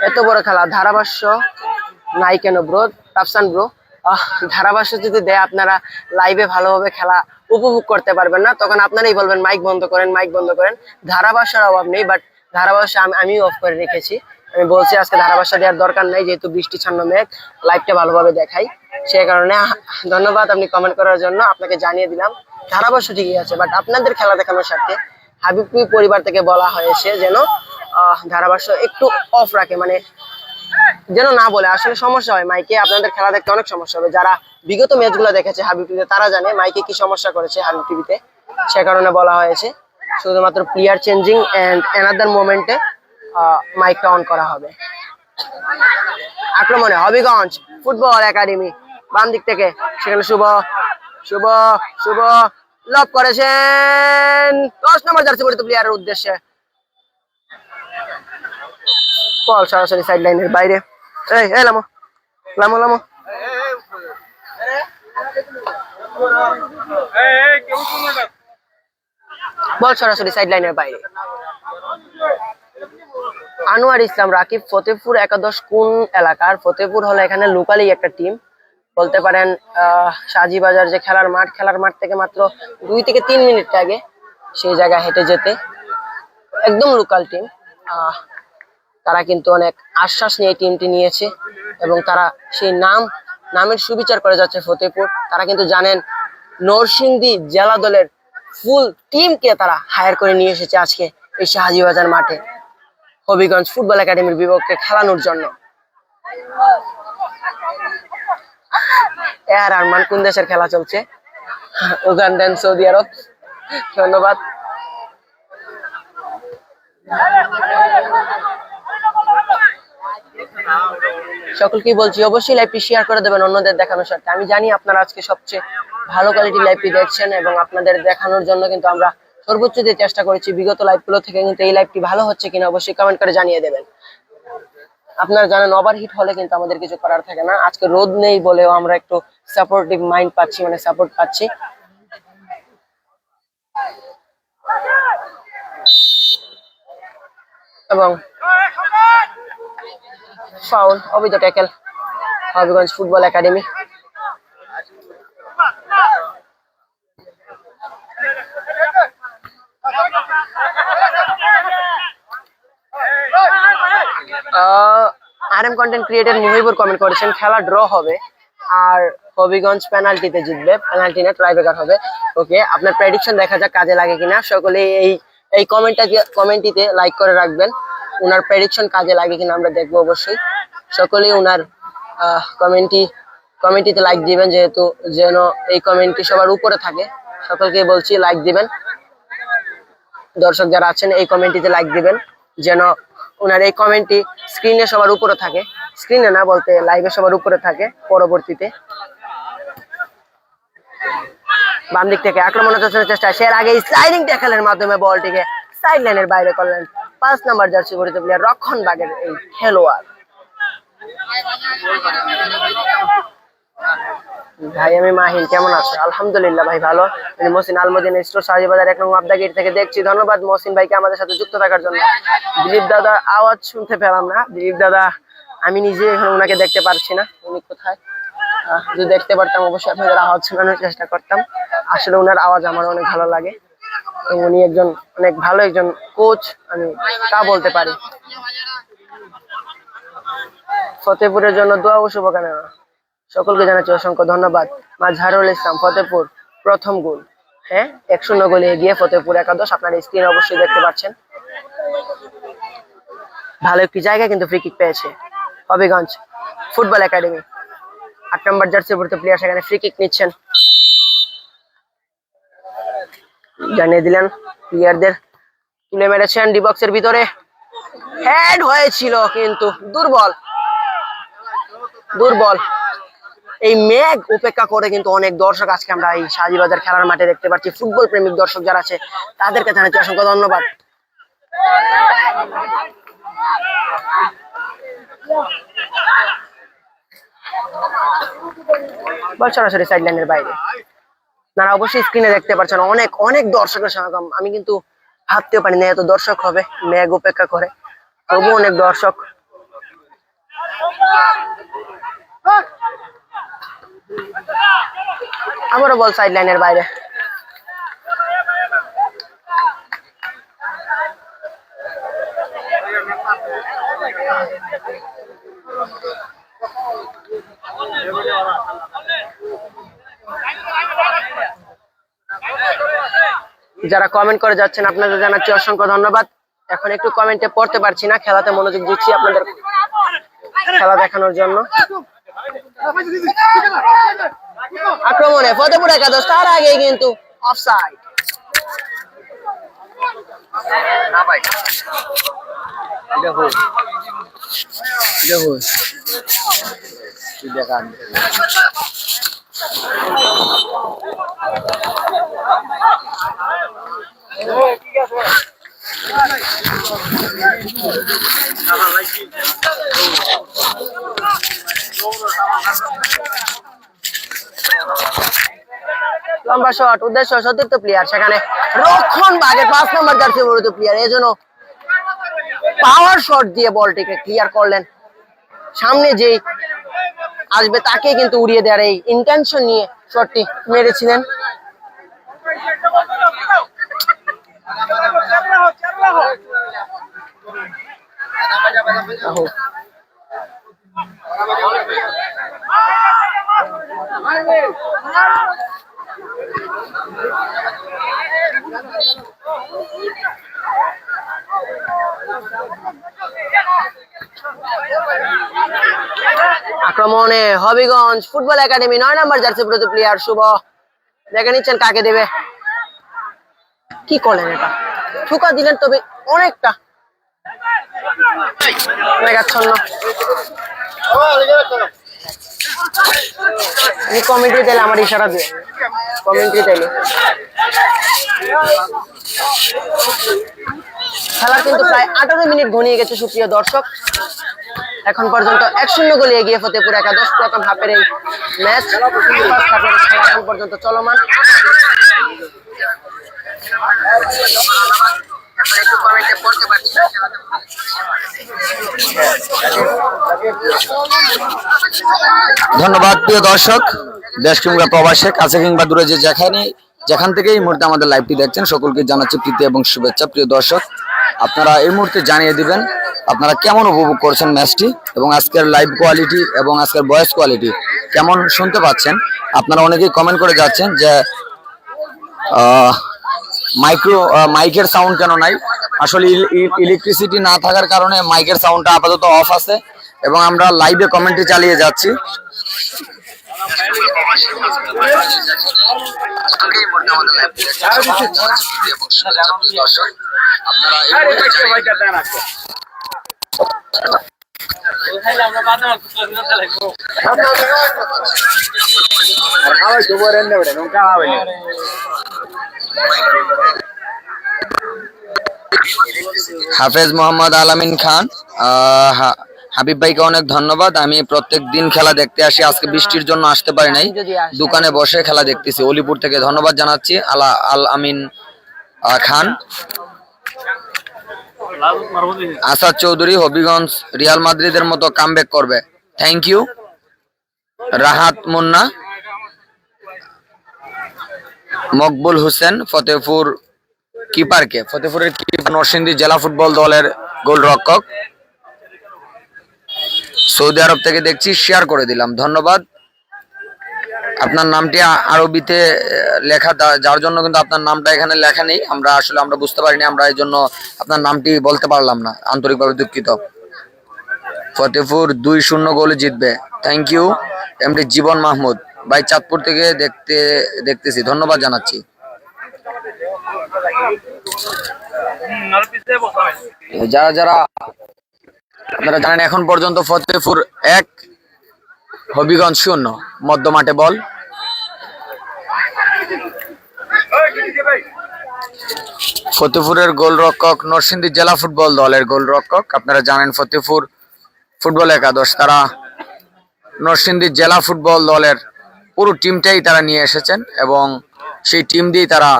[SPEAKER 3] এত বড় খেলা ধারাভাষ্য নাই কেন ব্রো? রাফসান ব্রো, ধারাভাষ্য যদি দেয় আপনারা লাইভে ভালোভাবে খেলা উপভোগ করতে পারবেন না, তখন আপনারাই বলবেন মাইক বন্ধ করেন, মাইক বন্ধ করেন। ধারাভাষ্যের অভাব নেই, বাট ধারাভাষ্য আমি অফ করে রেখেছি। আমি বলছি আজকে ধারাভাষ্য দেওয়ার দরকার নাই, যেহেতু বৃষ্টি ছান্ন মেঘ, লাইভটা ভালোভাবে দেখাই, সেই কারণে ধন্যবাদ আপনি কমেন্ট করার জন্য। আপনাকে জানিয়ে দিলাম ধারাভাষ্য ঠিকই আছে, বাট আপনাদের খেলা দেখানোর স্বার্থে হাবিবপুর পরিবার থেকে বলা হয়েছে যেন ধারাভাষ্য একটু অফ রাখে, মানে যেন না বলে, আসলে সমস্যা হয় মাইকে, আপনাদের খেলা দেখতে অনেক সমস্যা হবে। যারা বিগত ম্যাচগুলো দেখেছে হাবিব টিভিতে তারা জানে মাইকে কি সমস্যা করেছে হাবিব টিভিতে, সে কারণে বলা হয়েছে শুধুমাত্র প্লেয়ার চেঞ্জিং এন্ড অ্যানাদার মোমেন্টে মাইকটা অন করা হবে। আক্রমণে হবিগঞ্জ ফুটবল একাডেমি বাম দিক থেকে, সেখানে শুভ শুভ শুভ লব করেছেন 10 নম্বর জার্সি পরিহিত প্লেয়ারের উদ্দেশ্যে, বল সরাসরি সাইড লাইনের বাইরে। এই লামো লামো লামো, বল সরাসরি সাইড লাইনের বাইরে। আনোয়ার ইসলাম রাকিব, ফতেপুর একাদশ কোন এলাকার? ফতেপুর হলো এখানে লোকালি একটা টিম, বলতে পারেন সাজি বাজার যে খেলার মাঠ থেকে মাত্র 2 থেকে 3 মিনিট আগে সেই জায়গায় হেঁটে যেতে, একদম লোকাল টিম। তারা কিন্তু অনেক আশ্বাস নিয়ে টিমটি নিয়েছে এবং তারা সেই নামের সুবিচার করে যাচ্ছে ফতেপুর। তারা কিন্তু জানেন নরসিংদী জেলা দলের ফুল টিমকে তারা হায়ার করে নিয়ে এসেছে আজকে এই শাহাজিবাজার মাঠে হবিগঞ্জ ফুটবল একাডেমির বিপক্ষে খেলানোর জন্য। এর আরমান কোন দেশের খেলা চলছে? উগান্ডান, সৌদি আরব। ধন্যবাদ। সকলকেই বলছি অবশ্যই লাইভটি শেয়ার করে দেবেন অন্যদের দেখানোর সাথে। আমি জানি আপনারা আজকে সবচেয়ে ভালো কোয়ালিটির লাইভটি দেখছেন এবং আপনাদের দেখানোর জন্য কিন্তু আমরা সর্বোচ্চ দিয়ে চেষ্টা করেছি। বিগত লাইভগুলো থেকে কিন্তু এই লাইভটি ভালো হচ্ছে কিনা অবশ্যই কমেন্ট করে জানিয়ে দেবেন। আপনারা জানেন ওভারহিট হলে কিন্তু আমাদের কিছু করার থাকে না। আজকে রোদ নেই বলেও আমরা একটু সাপোর্টিভ মাইন্ড পাচ্ছি, মানে সাপোর্ট পাচ্ছি। এবং ফাউল, অবৈধ tackle Habiganj football academy. RM content creator Muhibur comment করেছেন খেলা ড্র হবে আর হবিগঞ্জ পেনাল্টিতে জিতবে, পেনাল্টি না ট্রাইব্রেকার হবে। ওকে, আপনার প্রেডিকশন দেখা যাক কাজে লাগে কিনা। সকলে এই কমেন্টটিতে লাইক করে রাখবেন, ওনার প্রেডিকশন কাজে লাগে কিনা আমরা দেখবো অবশ্যই। সকলেই ওনার কমেন্টিতে লাইক দিবেন, যেহেতু যেন এই কমেন্টটি সবার উপরে থাকে। সকলকে বলছি লাইক দিবেন, দর্শক যারা আছেন এই কমেন্টটিতে লাইক দিবেন যেন ওনার এই কমেন্টটি স্ক্রিনে সবার উপরে থাকে, স্ক্রিনে না বলতে লাইভে সবার উপরে থাকে পরবর্তীতে। বাম দিক থেকে আক্রমণের চেষ্টা, সে আগে স্লাইডিং ট্যাকলের মাধ্যমে বলটিকে সাইড লাইনের বাইরে করলেন 5 নম্বর জার্সি পরিহিত প্লেয়ার রক্ষণ বাগের এই খেলোয়াড়। ভাই আমি মাহিন, কেমন আছো? আলহামদুলিল্লাহ ভাই ভালো। মহসিন আলমদিন স্টোর শাহজিবাজার 1 নং আবদাগির থেকে দেখছি। ধন্যবাদ মহসিন ভাইকে আমাদের সাথে যুক্ত থাকার জন্য। দিলীপ দাদা আওয়াজ শুনতে পেলাম না। দিলীপ দাদা আমি নিজে এখন ওনাকে দেখতে পারছি না, উনি কোথায়। যদি দেখতে পারতাম অবশ্যই আপনাদের আওয়াজ শোনানোর চেষ্টা করতাম। আসলে ওনার আওয়াজ আমার অনেক ভালো লাগে এবং উনি একজন অনেক ভালো একজন কোচ, আমি তা বলতে পারি। ফতেপুরের জন্য দোয়া ও শুভকামনা। সকলকে জানাচ্ছি অসংখ্য ধন্যবাদ। মাজহারুল ইসলাম ফতেপুর প্রথম গোল, হ্যাঁ 1-0 গোলে এগিয়ে ফতেপুর একাদশ। আপনারা স্ক্রিনে অবশ্যই দেখতে পাচ্ছেন। ভালো একটি জায়গা কিন্তু ফ্রি কিক পেয়েছে হবিগঞ্জ ফুটবল একাডেমি। 8 নম্বর জার্সি পরিহিত প্লেয়ার সেখানে ফ্রি কিক নিচ্ছেন, জানিয়ে দিলেন প্লেয়ারদের তুলে মেরেছেন ডি বক্সের ভিতরে। হেড হয়েছিল কিন্তু দুর্বল। এই মেঘ উপেক্ষা করে কিন্তু অনেক দর্শক আজকে আমরা এই শাহজিবাজার খেলার মাঠে দেখতে পাচ্ছি। ফুটবল প্রেমিক দর্শক যারা আছে তাদেরকে জানাচ্ছি অসংখ্য ধন্যবাদ। বল সরাসরি সাইড লাইনের বাইরে। আপনারা অবশ্যই স্ক্রিনে দেখতে পাচ্ছেন অনেক অনেক দর্শকের সমাগম। আমি কিন্তু ভাবতেও পারি না এত দর্শক হবে মেঘ উপেক্ষা করে, তবু অনেক দর্শক। আবারও বল সাইড লাইনের বাইরে। যারা কমেন্ট করে যাচ্ছেন আপনাদের জানাচ্ছি অসংখ্য ধন্যবাদ। এখন একটু কমেন্টে পড়তে পারছি না, খেলাতে মনোযোগ দিচ্ছি আপনাদের খেলা দেখানোর জন্য। আক্রমণে ফতেপুর একাদশ, তার আগে কিন্তু অফসাইড। না ভাই, লম্বা শট, উদ্দেশ্য সতীর্থ প্লেয়ার, সেখানে রক্ষণ ভাগের 5 নম্বর জার্সি পরিহিত প্লেয়ার এজন্য পাওয়ার শট দিয়ে বলটিকে ক্লিয়ার করলেন। সামনে যে আসবে তাকে কিন্তু উড়িয়ে দেওয়ার এই ইন্টেনশন নিয়ে শটটি মেরেছিলেন। আক্রমণে হবিগঞ্জ ফুটবল একাডেমি 9 নম্বর জার্সি পরিহিত প্লেয়ার শুভ দেখে নিচ্ছেন কাকে দেবে। কি করলেন এটা, ঠুকা দিলেন তবে অনেকটা মেঘাচ্ছন্ন। কমেন্ট্রি দিলে আমার ইশারা দিয়ে কমেন্ট্রি দিলে। খেলা কিন্তু প্রায় 18 মিনিট ঘনিয়ে গেছে সুপ্রিয় দর্শক। এখন পর্যন্ত 1-0 গোলে এগিয়ে ফতেপুর একাদশ। প্রথম হাফের এই ম্যাচ ফার্স্ট হাফের খেলা এখন পর্যন্ত চলমান।
[SPEAKER 1] ধন্যবাদ প্রিয় দর্শক, দেশ কিংবা প্রবাসে, কাছে কিংবা দূরে, যেখান থেকে এই মুহূর্তে আমাদের লাইভটি দেখছেন, সকলকে জানাচ্ছি প্রীতি এবং শুভেচ্ছা। প্রিয় দর্শক, আপনারা এই মুহূর্তে জানিয়ে দিবেন আপনারা কেমন উপভোগ করছেন ম্যাচটি, এবং আজকের লাইভ কোয়ালিটি এবং আজকের ভয়েস কোয়ালিটি কেমন শুনতে পাচ্ছেন। আপনারা অনেকেই কমেন্ট করে যাচ্ছেন যে মাইকের সাউন্ড কেন নাই। আসলে ইলেকট্রিসিটি না থাকার কারণে মাইকের সাউন্ডটা আপাতত অফ আছে এবং আমরা লাইভে কমেন্টে চালিয়ে যাচ্ছি। হাফেজ মোহাম্মদ আলামিন খান, হাবিব ভাইকে অনেক ধন্যবাদ। আমি প্রত্যেক দিন খেলা দেখতে আসি, আজকে বৃষ্টির জন্য আসতে পারি নাই, দোকানে বসে খেলা দেখতেছি। অলিপুর থেকে ধন্যবাদ জানাচ্ছি আল আমিন খান। আসাদ চৌধুরী, হবিগঞ্জ রিয়াল মাদ্রিদের মতো কামব্যাক করবে, থ্যাংক ইউ। রাহাত মুন্না, মকবুল হোসেন, ফতেপুর কিপারকে, ফতেপুরের কিপার নরসিংদী জেলা ফুটবল দলের গোলরক্ষক। সৌদি আরব থেকে দেখছি, শেয়ার করে দিলাম, ধন্যবাদ। আপনার নামটি আরবিতে লেখা, যার জন্য কিন্তু আপনার নামটা এখানে লেখা নেই। আমরা বুঝতে পারিনি, আমরা এই জন্য আপনার নামটি বলতে পারলাম না, আন্তরিকভাবে দুঃখিত। ফতেপুর 2-0 গোলে জিতবে, থ্যাংক ইউ। এমডি জীবন মাহমুদ ভাই, চাঁদপুর থেকে দেখতেছি, ধন্যবাদ জানাচ্ছি। যারা আপনারা জানেন, এখন পর্যন্ত ফতেপুর 1 হবিগঞ্জ 0, মধ্য মাঠে বল। ফতেপুরের গোলরক্ষক নরসিংদী জেলা ফুটবল দলের গোলরক্ষক। আপনারা জানেন ফতেপুর ফুটবল একাদশ, তারা নরসিংদী জেলা ফুটবল দলের পুরো টিমটাই তারা নিয়ে এসেছেন এবং সেই টিম দিয়েই তারা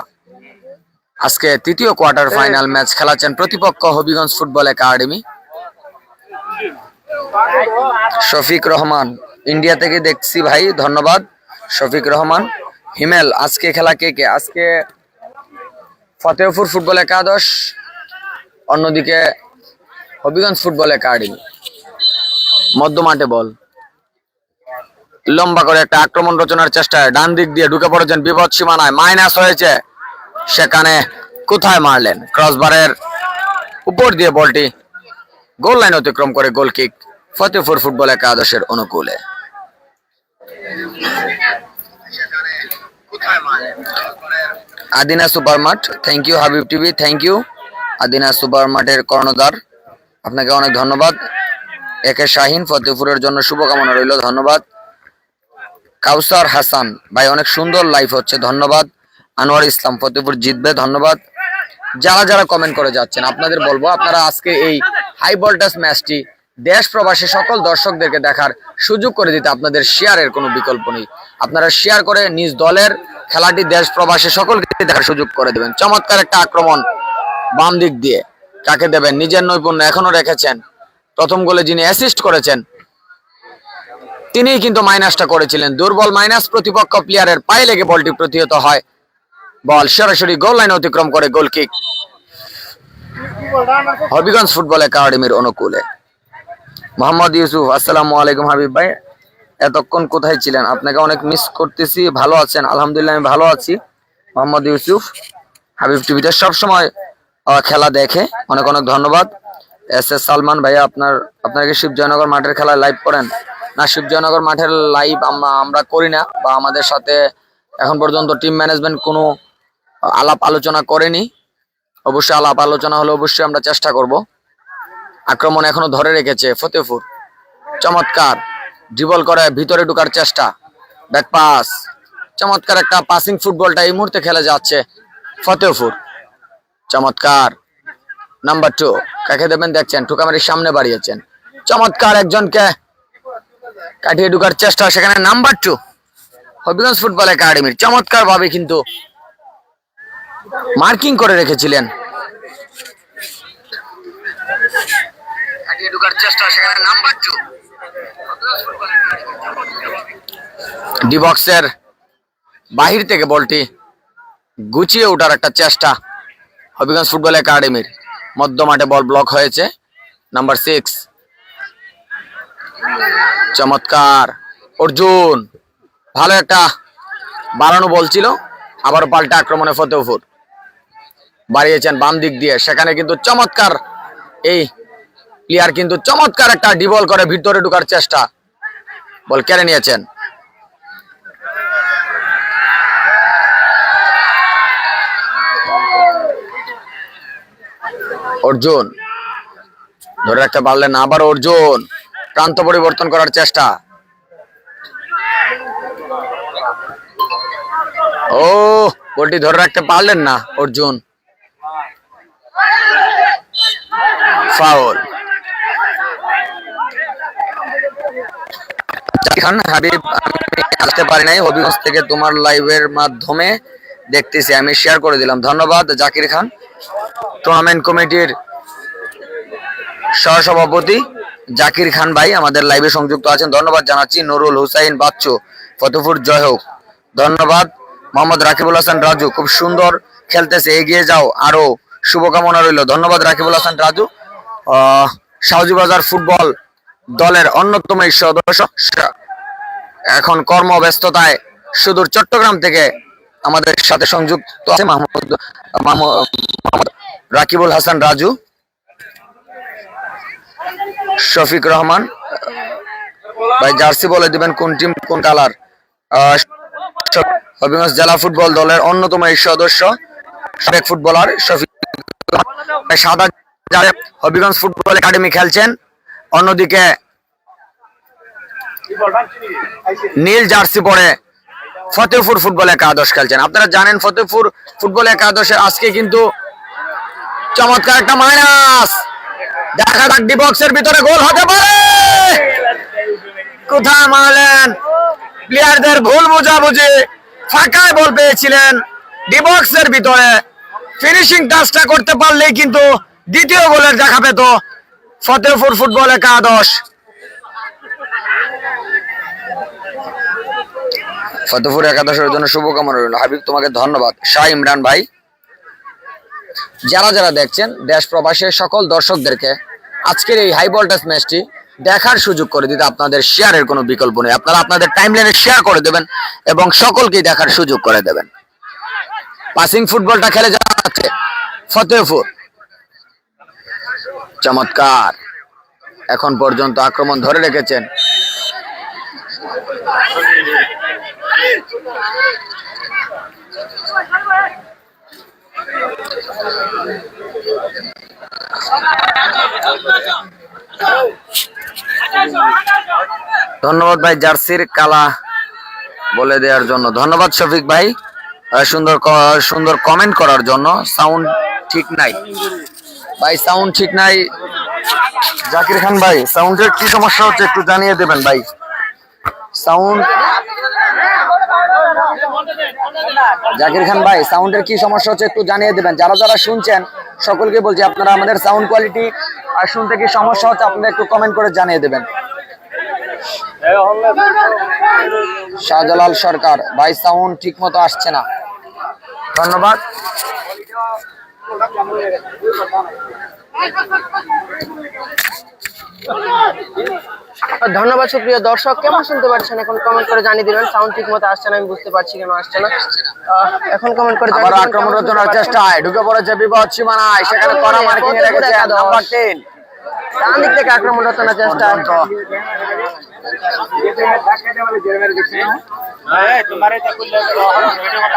[SPEAKER 1] আজকে তৃতীয় কোয়ার্টার ফাইনাল ম্যাচ খেলাচ্ছেন। প্রতিপক্ষ Habiganj football academy. Shafiq Rahman, India থেকে দেখছি ভাই, ধন্যবাদ শফিক রহমান। হিমেল, আজকে খেলা কে কে? আজকে ফতেপুর ফুটবল একাদশ, অন্যদিকে হবিগঞ্জ ফুটবল একাডেমি। মধ্য মাঠে বল, লম্বা করে একটা আক্রমণ রচনার চেষ্টায় ডান দিক দিয়ে ঢুকে পড়েছেন বিপদ সীমানায়, মাইনাস হয়েছে, সেখানে কোথায় মারলেন? ক্রসবারের উপর দিয়ে বলটি গোল লাইন অতিক্রম করে গোল কিক ফতেপুর ফুটবল একাদশের অনুকূলে। Adina super mart, thank you Habib TV, thank you Adina super মার্টের কর্ণধার, আপনাকে অনেক ধন্যবাদ। একে শাহিন ফতেপুরের জন্য শুভকামনা রইল, ধন্যবাদ। কাউসার হাসান ভাই অনেক সুন্দর লাইভ হচ্ছে, ধন্যবাদ। আনোয়ার ইসলাম ফতেপুর জিতবে, ধন্যবাদ। যারা যারা কমেন্ট করে যাচ্ছেন আপনাদের বলবো আপনারা আজকে এই হাই ভোল্টেজ ম্যাচটি দেশ প্রবাসী সকল দর্শকদেরকে দেখার সুযোগ করে দিতে আপনাদের শেয়ারের কোনো বিকল্প নেই। আপনারা শেয়ার করে নিজ দলের খেলাটি দেশ প্রবাসী সকলকে দেখার সুযোগ করে দেবেন। চমৎকার একটা আক্রমণ বাম দিক দিয়ে, কাকে দেবেন? নিজের নৈপুণ্য এখনো রেখেছেন। প্রথম গোলে যিনি অ্যাসিস্ট করেছেন তিনিই কিন্তু মাইনাসটা করেছিলেন। দুর্বল মাইনাস প্রতিপক্ষ প্লেয়ারের পায়ে লেগে বলটি প্রতিহত হয়, বল সরাসরি গোল লাইন অতিক্রম করে গোল কিক হবিগঞ্জ ফুটবল একাডেমির অনুকূলে। মোহাম্মদ ইউসুফ, আসসালামু আলাইকুম হাবিব ভাই, এতক্ষণ কোথায় ছিলেন? আপনাকে অনেক মিস করতেছি। ভালো আছেন? আলহামদুলিল্লাহ আমি ভালো আছি। মোহাম্মদ ইউসুফ হাবিব টিভিতে সবসময় খেলা দেখে, অনেক অনেক ধন্যবাদ। এস এস সালমান ভাইয়া, আপনারা কি শিবজয়নগর মাঠের খেলায় লাইভ করেন? না, শিবজয়নগর মাঠের লাইভ আমরা করি না, বা আমাদের সাথে এখন পর্যন্ত টিম ম্যানেজমেন্ট কোনো আলাপ আলোচনা করেনি। অবশ্যই আলাপ আলোচনা হলে অবশ্যই আমরা চেষ্টা করব। আক্রমণ এখনো ধরে রেখেছে ফতেপুর, চমৎকার ড্রিবল করে ভিতরে ঢোকার চেষ্টা, ব্যাক পাস, চমৎকার একটা পাসিং ফুটবলটা এই মুহূর্তে খেলে যাচ্ছে ফতেপুর। চমৎকার নাম্বার 2, কাকে দেবেন দেখছেন, ঠুকামারির সামনে বাড়িয়েছেন, চমৎকার একজনকে কাটিয়ে ঢোকার চেষ্টা, সেখানে নাম্বার 2 হবিগঞ্জ ফুটবল একাডেমির চমৎকার ভাবে কিন্তু মার্কিং করে রেখেছিলেন। ডি বক্সের বাহির থেকে বলটি গুছিয়ে ওঠার একটা চেষ্টা হবিগঞ্জ ফুটবল একাডেমির। মধ্য মাঠে বল ব্লক হয়েছে, নাম্বার 6 চমৎকার অর্জুন, ভালো একটা বাড়ানো বল ছিল, আবারও পাল্টা আক্রমণে ফতেপুর বাড়িয়েছেন বাম দিক দিয়ে, সেখানে কিন্তু চমৎকার এই প্লেয়ার কিন্তু চমৎকার একটা ডিবল করে ভিতরে ঢোকার চেষ্টা, বল কেড়ে নিয়েছেন। অর্জুন ধরে রাখতে পারলেন না, আবার অর্জুন প্রান্ত পরিবর্তন করার চেষ্টা, ও বলটি ধরে রাখতে পারলেন না অর্জুন, ফাউল। হাবিব, আমি আসতে পারি নাই, হবিগঞ্জ থেকে তোমার লাইভের মাধ্যমে দেখতেছি, আমি শেয়ার করে দিলাম, ধন্যবাদ জাকির খান। টুর্নামেন্ট কমিটির সহসভাপতি জাকির খান ভাই আমাদের লাইভে সংযুক্ত আছেন, ধন্যবাদ জানাচ্ছি। নুরুল হুসাইন বাচ্চু ফতেপুর জয় হোক, ধন্যবাদ। মোহাম্মদ রাকিবুল হাসান রাজু, খুব সুন্দর খেলতেছে, এগিয়ে যাও, আরো শুভকামনা রইল, ধন্যবাদ রাকিবুল হাসান রাজু। শাহজিবাজার ফুটবল দলের অন্যতম এই সদস্য এখন কর্মব্যস্ততায় সুদূর চট্টগ্রাম থেকে আমাদের সাথে সংযুক্ত আছে মোহাম্মদ রাকিবুল হাসান রাজু। শফিক রহমান ভাই, জার্সি বলে দিবেন কোন টিম কোন কালার? হবিগঞ্জ জেলা ফুটবল দলের অন্যতম এই সদস্য সাবেক ফুটবলার শফিক সাদা হবিগঞ্জ ফুটবল একাডেমি খেলছেন, অন্যদিকে নীল জার্সি পরে ফতেপুর ফুটবল একাদশ খেলছেন। আপনারা জানেন ফতেপুর ফুটবল একাদশে আজকে কিন্তু চমৎকার একটা মাইনাস, দেখা যাক ডি বক্সের ভিতরে গোল হতে পারে, কোথায় মারলেন, প্লেয়ারদের ভুল বোঝাবুঝি, ফাঁকায় বল পেয়েছিলেন, ডি বক্সের ভিতরে ফিনিশিং টাচটা করতে পারলেই কিন্তু দ্বিতীয় গোলের দেখা পেত ফতেপুর ফুটবল একাদশ। ফতেপুর একাদশের জন্য শুভকামনা রইল। হাবিব, তোমাকে ধন্যবাদ। শাহ ইমরান ভাই, যারা যারা দেখছেন দেশ প্রবাসের সকল দর্শকদেরকে আজকের এই হাই ভোল্টেজ ম্যাচটি দেখার সুযোগ করে দিতে আপনাদের শেয়ারের কোনো বিকল্প নেই। আপনারা আপনাদের টাইমলাইনে শেয়ার করে দেবেন এবং সকলকেই দেখার সুযোগ করে দেবেন। পাসিং ফুটবলটা খেলে যাচ্ছে ফতেপুর, চমৎকার, এখন পর্যন্ত আক্রমণ ধরে রেখেছেন। ধন্যবাদ ভাই জার্সির কালা বলে দেওয়ার জন্য। ধন্যবাদ শফিক ভাই সুন্দর কমেন্ট করার জন্য। সাউন্ড ঠিক নাই ভাই, সাউন্ড ঠিক নাই। জাকির খান ভাই, সাউন্ডের কি সমস্যা হচ্ছে একটু জানিয়ে দেবেন ভাই। সাউন্ড, জাকির খান ভাই, সাউন্ডের কি সমস্যা হচ্ছে একটু জানিয়ে দেবেন। যারা যারা শুনছেন সকলকে বলছি, আপনারা আমাদের সাউন্ড কোয়ালিটি আর শুনতে কি সমস্যা হচ্ছে আপনারা একটু কমেন্ট করে জানিয়ে দেবেন। শাহজালাল সরকার ভাই, সাউন্ড ঠিক মতো আসছে না। ধন্যবাদ।
[SPEAKER 3] ধন্যবাদ সুপ্রিয় দর্শক, কেমন শুনতে পাচ্ছেন এখন কমেন্ট করে জানিয়ে দিবেন। সাউন্ড ঠিক মতো আসছে না, আমি বুঝতে পারছি কেন আসছে না। এখন কমেন্ট করে
[SPEAKER 1] আবার আক্রমণ রচনার চেষ্টায় ঢুকে পড়েছে বিপদ সীমানায়, সেখানে কড়া মার্কিং এ রেখেছে নাম্বার 10।
[SPEAKER 3] ডান দিক থেকে আক্রমণ রচনার চেষ্টা,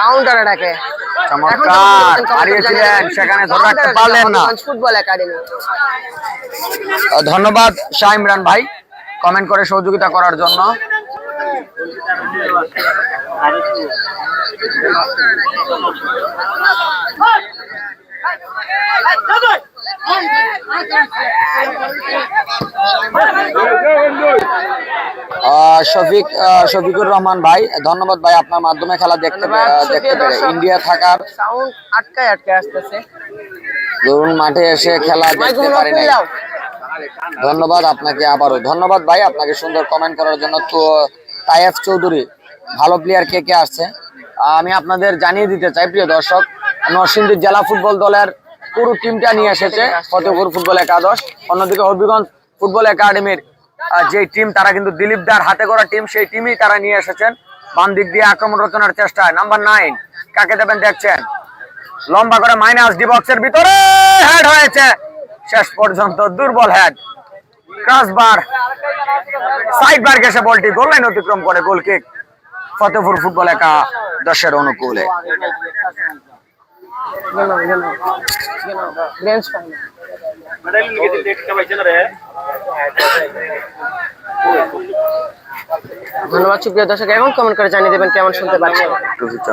[SPEAKER 3] কাউন্টার অ্যাটাকে
[SPEAKER 1] চমৎকার হারিয়েছিলেন, সেখানে ধরে রাখতে পারলেন না।
[SPEAKER 3] Football academy.
[SPEAKER 1] ধন্যবাদ শাহ ইমরান ভাই কমেন্ট করে সহযোগিতা করার জন্য। শফিকুর রহমান ভাই, ধন্যবাদ ভাই আপনার মাধ্যমে খেলা দেখতে পেরে। ইন্ডিয়া থাকার
[SPEAKER 3] সাউন্ড আটকায় আসতেছে,
[SPEAKER 1] ধরুন মাঠে এসে খেলা দেখতে পারি নাই। ধন্যবাদ আপনাকে আবারও। ধন্যবাদ ভাই আপনাকে সুন্দর কমেন্ট করার জন্য। তো তাইফ চৌধুরী, ভালো প্লেয়ার কে কে আসছে আমি আপনাদের জানিয়ে দিতে চাই প্রিয় দর্শক। নরসিংদী জেলা ফুটবল দলের পুরো টিমটা নিয়ে এসেছে ফতেপুর ফুটবল একাদশ। অন্যদিকে হবিগঞ্জ ফুটবল একাডেমির যে টিম, তারা কিন্তু দিলীপ দার হাতে করা টিম, সেই টিমই তারা নিয়ে এসেছেন। বাম দিক দিয়ে আক্রমণ রচনার চেষ্টায় নাম্বার 9 কাকে দেবেন দেখছেন, লম্বা করে মাইনাস ডি বক্সের ভিতরে হেড হয়েছে, শেষ পর্যন্ত দুর্বল হেড। ক্রসবার সাইড বার গেছে, বলটি গোল লাইন অতিক্রম করে গোল কিক ফতেপুর ফুটবল একাদশের অনুকূলে।
[SPEAKER 3] ধন্যবাদ সুপ্রিয় দর্শক, এখন কমেন্ট করে জানিয়ে দেবেন কেমন শুনতে পাচ্ছেন।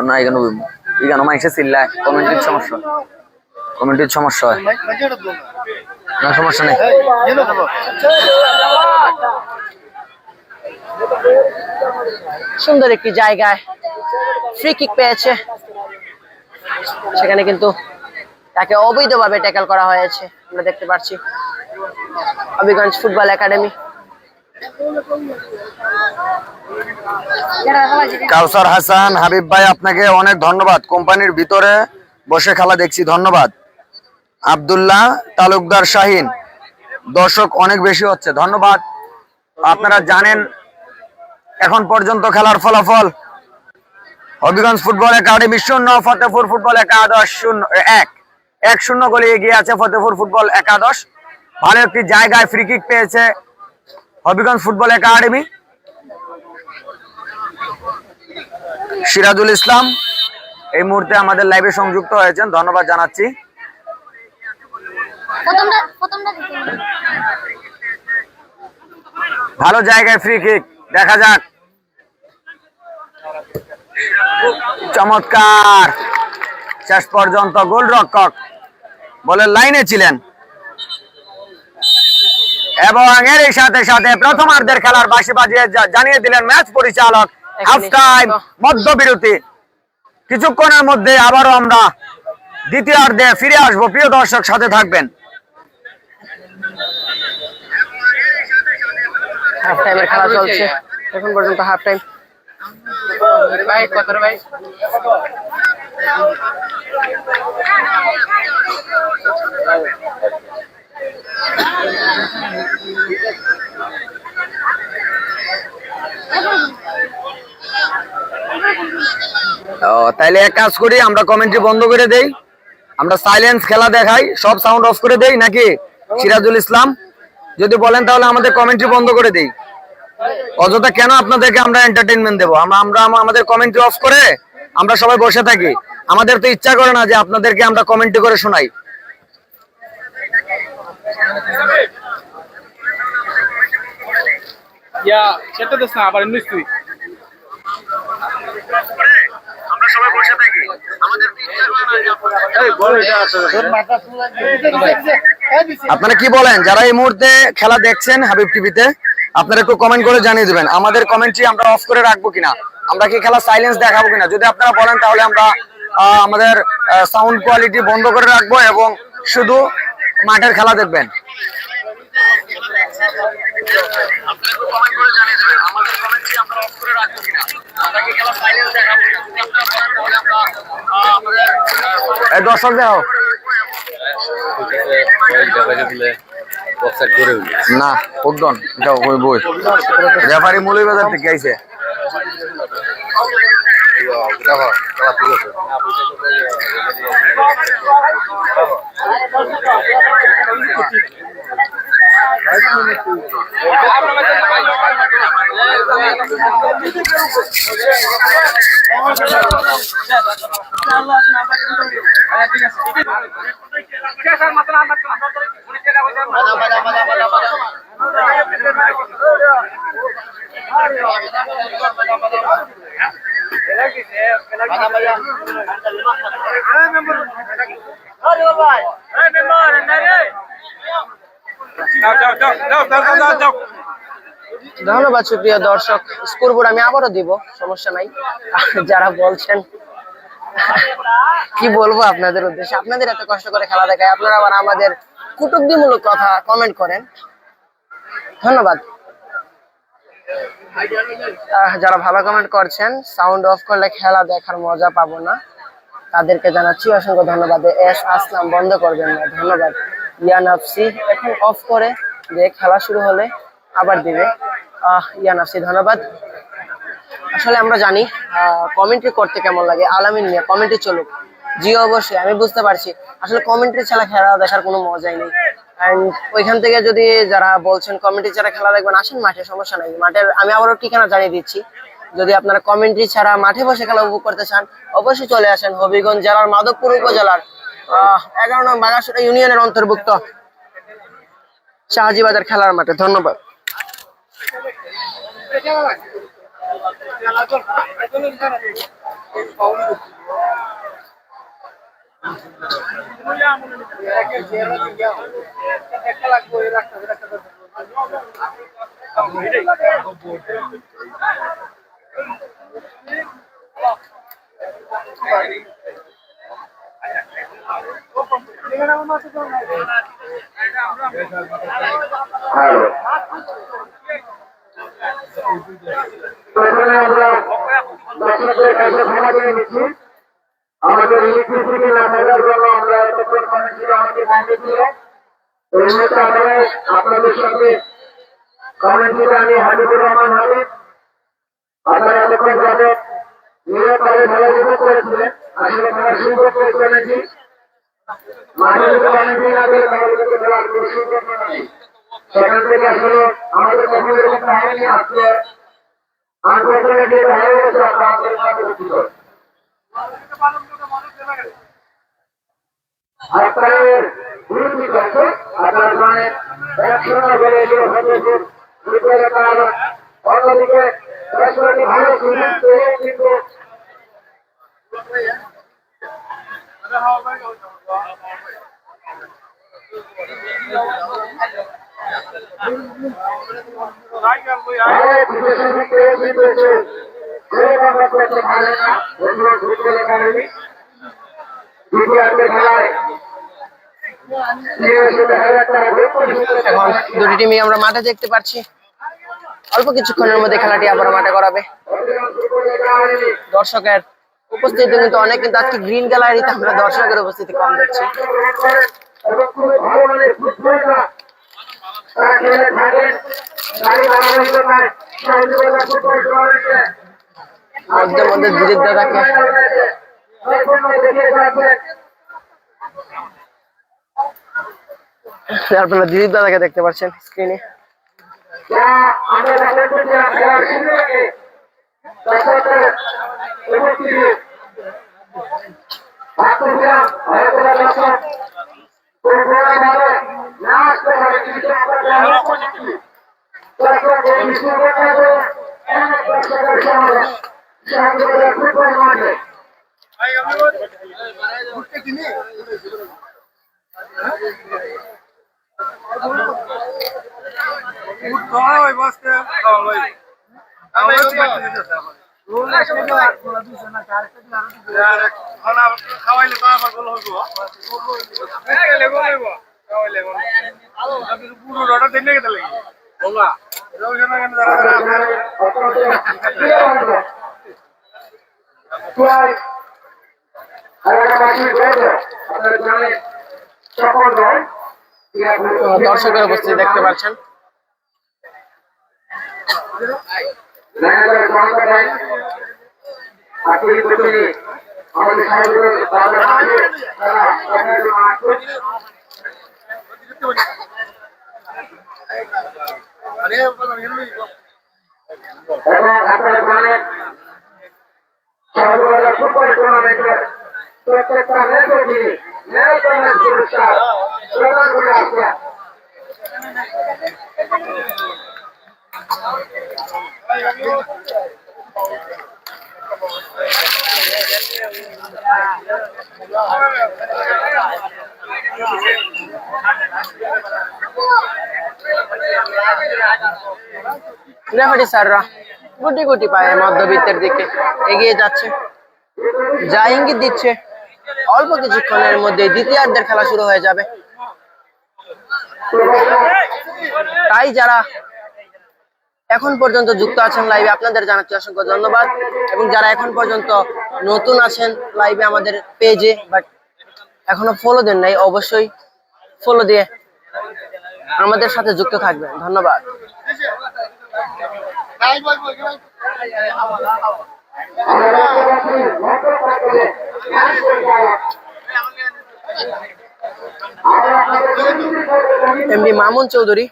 [SPEAKER 1] না এখানে মাইসে চিল্লায়, কমেন্টের সমস্যা, কমেন্টের সমস্যা হয় না, সমস্যা নেই।
[SPEAKER 3] সুন্দর একটি জায়গায় ফ্রি কিক পেয়েছে, সেখানে কিন্তু তাকে অবৈধভাবে ট্যাকল করা হয়েছে, আমরা দেখতে পাচ্ছি। Habiganj football academy.
[SPEAKER 1] কাউসার হাসান হাবিব ভাই, আপনাকে অনেক ধন্যবাদ। কোম্পানির ভিতরে বসে খেলা দেখছি, ধন্যবাদ। আব্দুল্লাহ তালুকদার শাহিন, দর্শক অনেক বেশি হচ্ছে, ধন্যবাদ। আপনারা জানেন এখন পর্যন্ত খেলার ফলাফল, Habiganj football academy 0, Fatehpur football একাদশ 1-0 গোলে এগিয়ে আছে ফতেপুর ফুটবল একাদশ। ভালো একটি জায়গায় ফ্রি কিক পেয়েছে হবিগঞ্জ ফুটবল একাডেমি। সিরাজুল ইসলাম এই মুহূর্তে আমাদের লাইভে সংযুক্ত হয়েছেন, ধন্যবাদ জানাচ্ছি। ভালো জায়গায় ফ্রি কিক, দেখা যাক। চমৎকার, শেষ পর্যন্ত গোলরক্ষক বলের লাইনে ছিলেন এবং এরই সাথে সাথে প্রথমার্ধের খেলার বাঁশি বাজিয়ে জানিয়ে দিলেন ম্যাচ পরিচালক। হাফ টাইম, মধ্যবিরতি, কিছুক্ষণের মধ্যে আবারও আমরা দ্বিতীয়ার্ধে ফিরে আসবো। প্রিয় দর্শক সাথে থাকবেন।
[SPEAKER 3] হাফ টাইমের খেলা চলছে এখন পর্যন্ত। হাফ টাইম ভাই কত ভাই
[SPEAKER 1] তাইলে এক কাজ করি, আমরা কমেন্ট্রি বন্ধ করে দেই, আমরা সাইলেন্স খেলা দেখাই, সব সাউন্ড অফ করে দেই নাকি? সিরাজুল ইসলাম। যদি বলেন তাহলে আমাদের কমেন্ট্রি বন্ধ করে দেই। অযথা কেন আপনাদেরকে আমরা এন্টারটেইনমেন্ট দেবো? আমরা আমাদের কমেন্ট্রি অফ করে আমরা সবাই বসে থাকি? আমাদের তো ইচ্ছা করে না যে আপনাদেরকে আমরা কমেন্ট্রি করে শোনাই।
[SPEAKER 4] সেটা দেশ না আবার নিশ্চয়ই
[SPEAKER 1] আমরা সবাই বসে থাকি, আমাদের তো ইচ্ছা করে না যে আপনারা কি বলেন? যারা এই মুহূর্তে খেলা দেখছেন হাবিব টিভিতে, আপনারা একটু কমেন্ট করে জানিয়ে দিবেন আমাদের কমেন্ট্রি আমরা অফ করে রাখবো কিনা, আমরা কি খেলা সাইলেন্স দেখাবো কিনা। যদি আপনারা বলেন তাহলে আমরা আমাদের সাউন্ড কোয়ালিটি বন্ধ করে রাখবো এবং শুধু মাঠের খেলা দেখবেন। দর্শক দেখো না উদ্দন বই রেফারি মৌলভীবাজার থেকে আইছে।
[SPEAKER 3] ধন্যবাদ সুপ্রিয় দর্শক, স্কোরবোর্ড আমি আবারও দিব, সমস্যা নাই। যারা বলছেন কি বলবো আপনাদের উদ্দেশ্যে, আপনাদের এত কষ্ট করে খেলা দেখায়, আপনারা আবার আমাদের কটূক্তিমূলক কথা কমেন্ট করেন। ধন্যবাদ। যারা ভালো কমেন্ট করছেন, সাউন্ড অফ করলে খেলা দেখার মজা পাবো না, তাদেরকে জানাচ্ছি অসংখ্য ধন্যবাদ। এস আসলাম বন্ধ করবেন না, ধন্যবাদ। ইয়ানাফসি এখন অফ করে যে খেলা শুরু হলে আবার দিবে। ইয়ানাফসি ধন্যবাদ। আসলে আমরা জানি কমেন্ট্রি করতে কেমন লাগে, আলামিন নিয়ে কমেন্ট্রি চলুক। জি অবশ্যই, আমি বুঝতে পারছি আসলে কমেন্ট্রি ছাড়া খেলা দেখার কোনো মজাই নেই। অ্যান্ড ওইখান থেকে যদি যারা বলছেন কমেন্ট্রি ছাড়া খেলা দেখবেন, আসেন মাঠে, সমস্যা নাই। মাঠের আমি আবারও ঠিকানা জানিয়ে দিচ্ছি, যদি আপনারা কমেন্ট্রি ছাড়া মাঠে বসে খেলা উপভোগ করতে চান অবশ্যই চলে আসেন হবিগঞ্জ জেলার মাধবপুর উপজেলার 11 নং বাগাসুরা ইউনিয়নের অন্তর্ভুক্ত শাহজিবাজার খেলার মাঠে। ধন্যবাদ।
[SPEAKER 2] প্রথমে আমরা দর্শকদের কাছে ক্ষমা করে নিচ্ছি, আমাদের ইলেকট্রিসিটি না থাকার জন্য আমরা এতক্ষণ কমিটি আমাকে বন্ধ ছিল। এই মুহূর্তে আমরা আপনাদের সঙ্গে কমিটিতে আমি হাবিবুর রহমান হাবিব, আপনারা এতক্ষণ যাবে নিরবভাবে খেলা উপভোগ করেছিলেন, আসলে খেলা সুযোগ করে চলেছি। মাঠে যদি কমিটি না করে তাহলে কিন্তু খেলার কোনো সুযোগ নেই। সেখান থেকে আসলে আমাদের কখনো এরকম হয়নি, আজকে আন্তর্জাতিক হয়ে গেছে, আমরা আন্তর্জাতিক দুঃখিত। আপনার বিরোধী করছে আপনার মানে একশো বলে অন্যদিকে ভালো সুযোগ পেয়ে কিন্তু
[SPEAKER 3] এখন দুটি টিমই আমরা মাঠে দেখতে পাচ্ছি, অল্প কিছুক্ষণের মধ্যে খেলাটি আবার মাঠে করাবে। দর্শকের উপস্থিতি কিন্তু অনেক, কিন্তু আজকে গ্রিন গ্যালারিতে আমরা দর্শকের উপস্থিতি কম দেখছি। মধ্যে মধ্যে বিরুদ্ধে থাকে। আপনারা দিলীপ দাদাকে দেখতে পাচ্ছেন স্ক্রিনে।
[SPEAKER 2] আমরা দেখতে পেয়েছিলাম খেলার শুরু আগে দর্শকদের উপস্থিতি ভাবতেছিলাম হয়তো দর্শক না আসতে পারে, কিন্তু আমরা গ্রহণ করছি। দর্শক এই শুভেচ্ছা অনেক দর্শকের সমাবেশ শান্তিপুরের ফুটবল মাঠে।
[SPEAKER 4] খাওয়াইলে তো আবার গোল হইব। পুরো রটা দিলে কেটে লাগে বাবা
[SPEAKER 3] দর্শকের উপস্থিতি দেখতে পাচ্ছেন।
[SPEAKER 2] ফুটবল টুর্নামেন্টের প্রত্যেকটা ম্যাচে পুরস্কার প্রদান করে আসছেন।
[SPEAKER 3] রেফারি স্যাররা গুটি গুটি পায়ে মধ্যবিত্তের দিকে এগিয়ে যাচ্ছে, যা ইঙ্গিত দিচ্ছে অল্প কিছুক্ষণের মধ্যে দ্বিতীয়ার্ধের খেলা শুরু হয়ে যাবে। তাই যারা এখন পর্যন্ত যুক্ত আছেন লাইভে আপনাদের জানাচ্ছি অসংখ্য ধন্যবাদ, এবং যারা এখন পর্যন্ত নতুন আছেন লাইভে আমাদের পেজে বাট এখনো ফলো দেন নাই, অবশ্যই ফলো দিয়ে আমাদের সাথে যুক্ত থাকবেন। ধন্যবাদ। এমডি মামুন চৌধুরী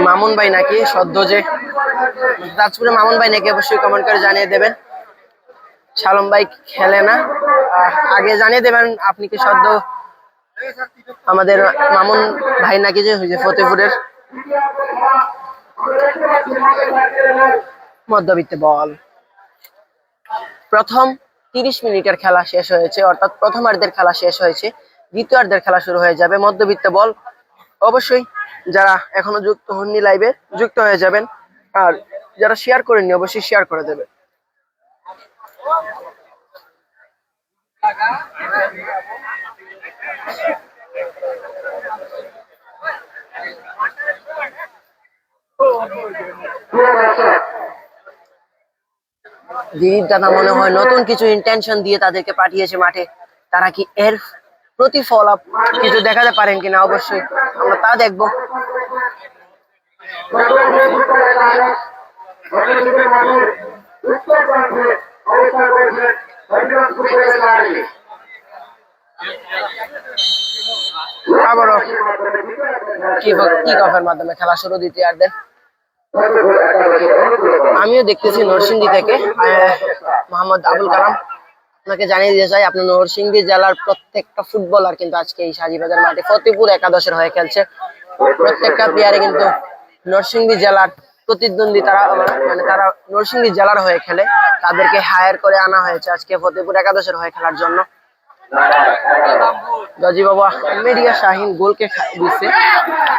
[SPEAKER 3] মামুন ভাই নাকি সদ্য যে রাজপুরে মামুন ভাই নাকি অবশ্যই কমেন্ট করে জানিয়ে দেবেন। শালম ভাই খেলে না, আগে জানিয়ে দেবেন আপনি কি সদ্য আমাদের মামুন ভাই নাকি যে ফতেপুরের মধ্যবিত্তে বল। প্রথম 30 মিনিটের খেলা শেষ হয়েছে, অর্থাৎ প্রথমার্ধের খেলা শেষ হয়েছে, দ্বিতীয়ার্ধের খেলা শুরু হয়ে যাবে। মধ্যবিত্তে বল, অবশ্যই যারা এখনো যুক্ত হননি লাইভে যুক্ত হয়ে যাবেন, আর যারা শেয়ার করেননি অবশ্যই শেয়ার করে দেবেন। দিলীপ দাদা মনে হয় নতুন কিছু ইন্টেনশন দিয়ে তাদেরকে পাঠিয়েছে মাঠে, তারা কি এর প্রতিফল কিছু দেখাতে পারেন কিনা অবশ্যই আমরা তা দেখবো। আবারও কিক অফের মাধ্যমে খেলা শুরু দ্বিতীয়ার্ধে। আমিও দেখতেছি নরসিংদী থেকে মোহাম্মদ আবুল কালাম, আপনাকে জানিয়ে দিতে চাই আপনার নরসিংদী জেলার প্রত্যেকটা ফুটবলার কিন্তু আজকে এই সাজিবাজার মাঠে ফতেপুর একাদশের হয়ে খেলছে। প্রত্যেকটা প্লেয়ারে কিন্তু নরসিংদী জেলার প্রতিদ্বন্দ্বী, তারা মানে তারা নরসিংদী জেলার হয়ে খেলে, তাদেরকে হায়ার করে আনা হয়েছে আজকে ফতেপুর একাদশের হয়ে খেলার জন্য। গাজী বাবা মিডিয়া শাহিন গোলকে দিচ্ছে,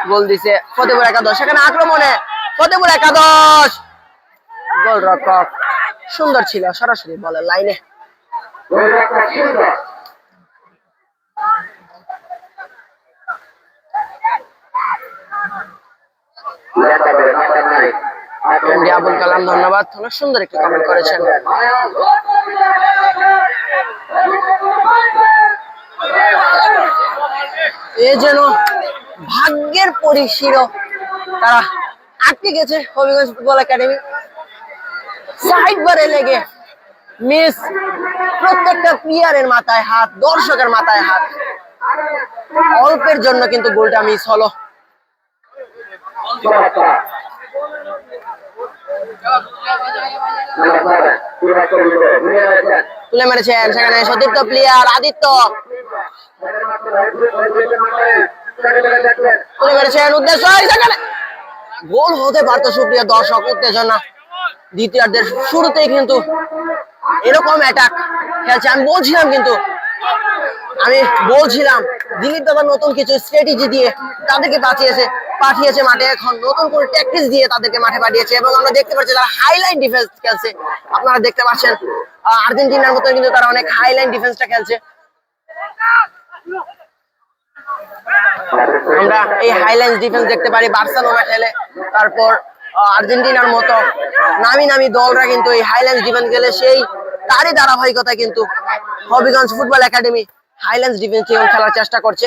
[SPEAKER 3] গোল দিছে ফতেপুর একাদশ। সেখানে আক্রমণে ফতেপুর একাদশ, গোল রক্ষক সুন্দর ছিল, সরাসরি বলের লাইনে। আবুল কালাম ধন্যবাদ, অনেক সুন্দর একটি কমেন্ট করেছেন। এ যেন ভাগ্যের পরিশীল, তারা আটকে গেছে হবিগঞ্জ ফুটবল একাডেমি। সাইড বারে লেগে মিস, প্রত্যেকটা প্লেয়ারের মাথায় হাত, দর্শকের মাথায় হাত। অল্পের জন্য কিন্তু গোলটা মিস হলো। তুলে মেরেছেন সেখানে সতীর্থ প্লেয়ার আদিত্য, তুলে মেরেছেন, উদ্দেশ্য সেখানে গোল হতে পারতো। সুপ্রিয় দর্শক, উত্তেজনা দ্বিতীয়ার্ধের শুরুতেই কিন্তু এরকম অ্যাটাক খেলছে। আমি বলছিলাম দিলীপ দাদা নতুন কিছু স্ট্র্যাটেজি দিয়ে তাদেরকে পাঠিয়েছে মাঠে। এখন নতুন করে ট্যাকটিক্স দিয়ে তাদেরকে মাঠে পাঠিয়েছে এবং আমরা দেখতে পাচ্ছি তারা হাইলাইন ডিফেন্স খেলছে। আপনারা দেখতে পাচ্ছেন আর্জেন্টিনার মতো কিন্তু তারা অনেক হাইলাইন ডিফেন্সটা খেলছে। আমরা এই হাইলাইন ডিফেন্স দেখতে পারি বার্সেলোনা খেলে, তারপর আর্জেন্টিনার মতো নামি নামি দলরা কিন্তু এই হাইল্যান্ডস ডিফেন্স খেলে। সেই তারই ধারাবাহিকতা কিন্তু Habiganj football academy Highlands defence খেলার চেষ্টা করছে।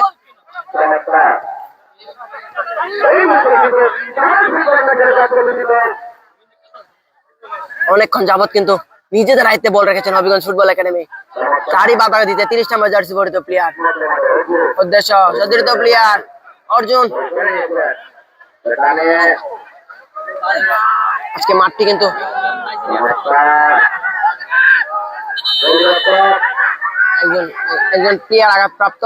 [SPEAKER 3] অনেকক্ষণ যাবত কিন্তু নিজেদের আয়ত্তে বল রেখেছেন হবিগঞ্জ ফুটবল একাডেমি। চারই বাধা দিতে 30 নম্বর জার্সি পরিত প্লেয়ার, উদ্দেশ্য সতীর্থ প্লেয়ার অর্জুন। আজকে মাঠটি কিন্তু একজন প্লেয়ার আঘাতপ্রাপ্ত।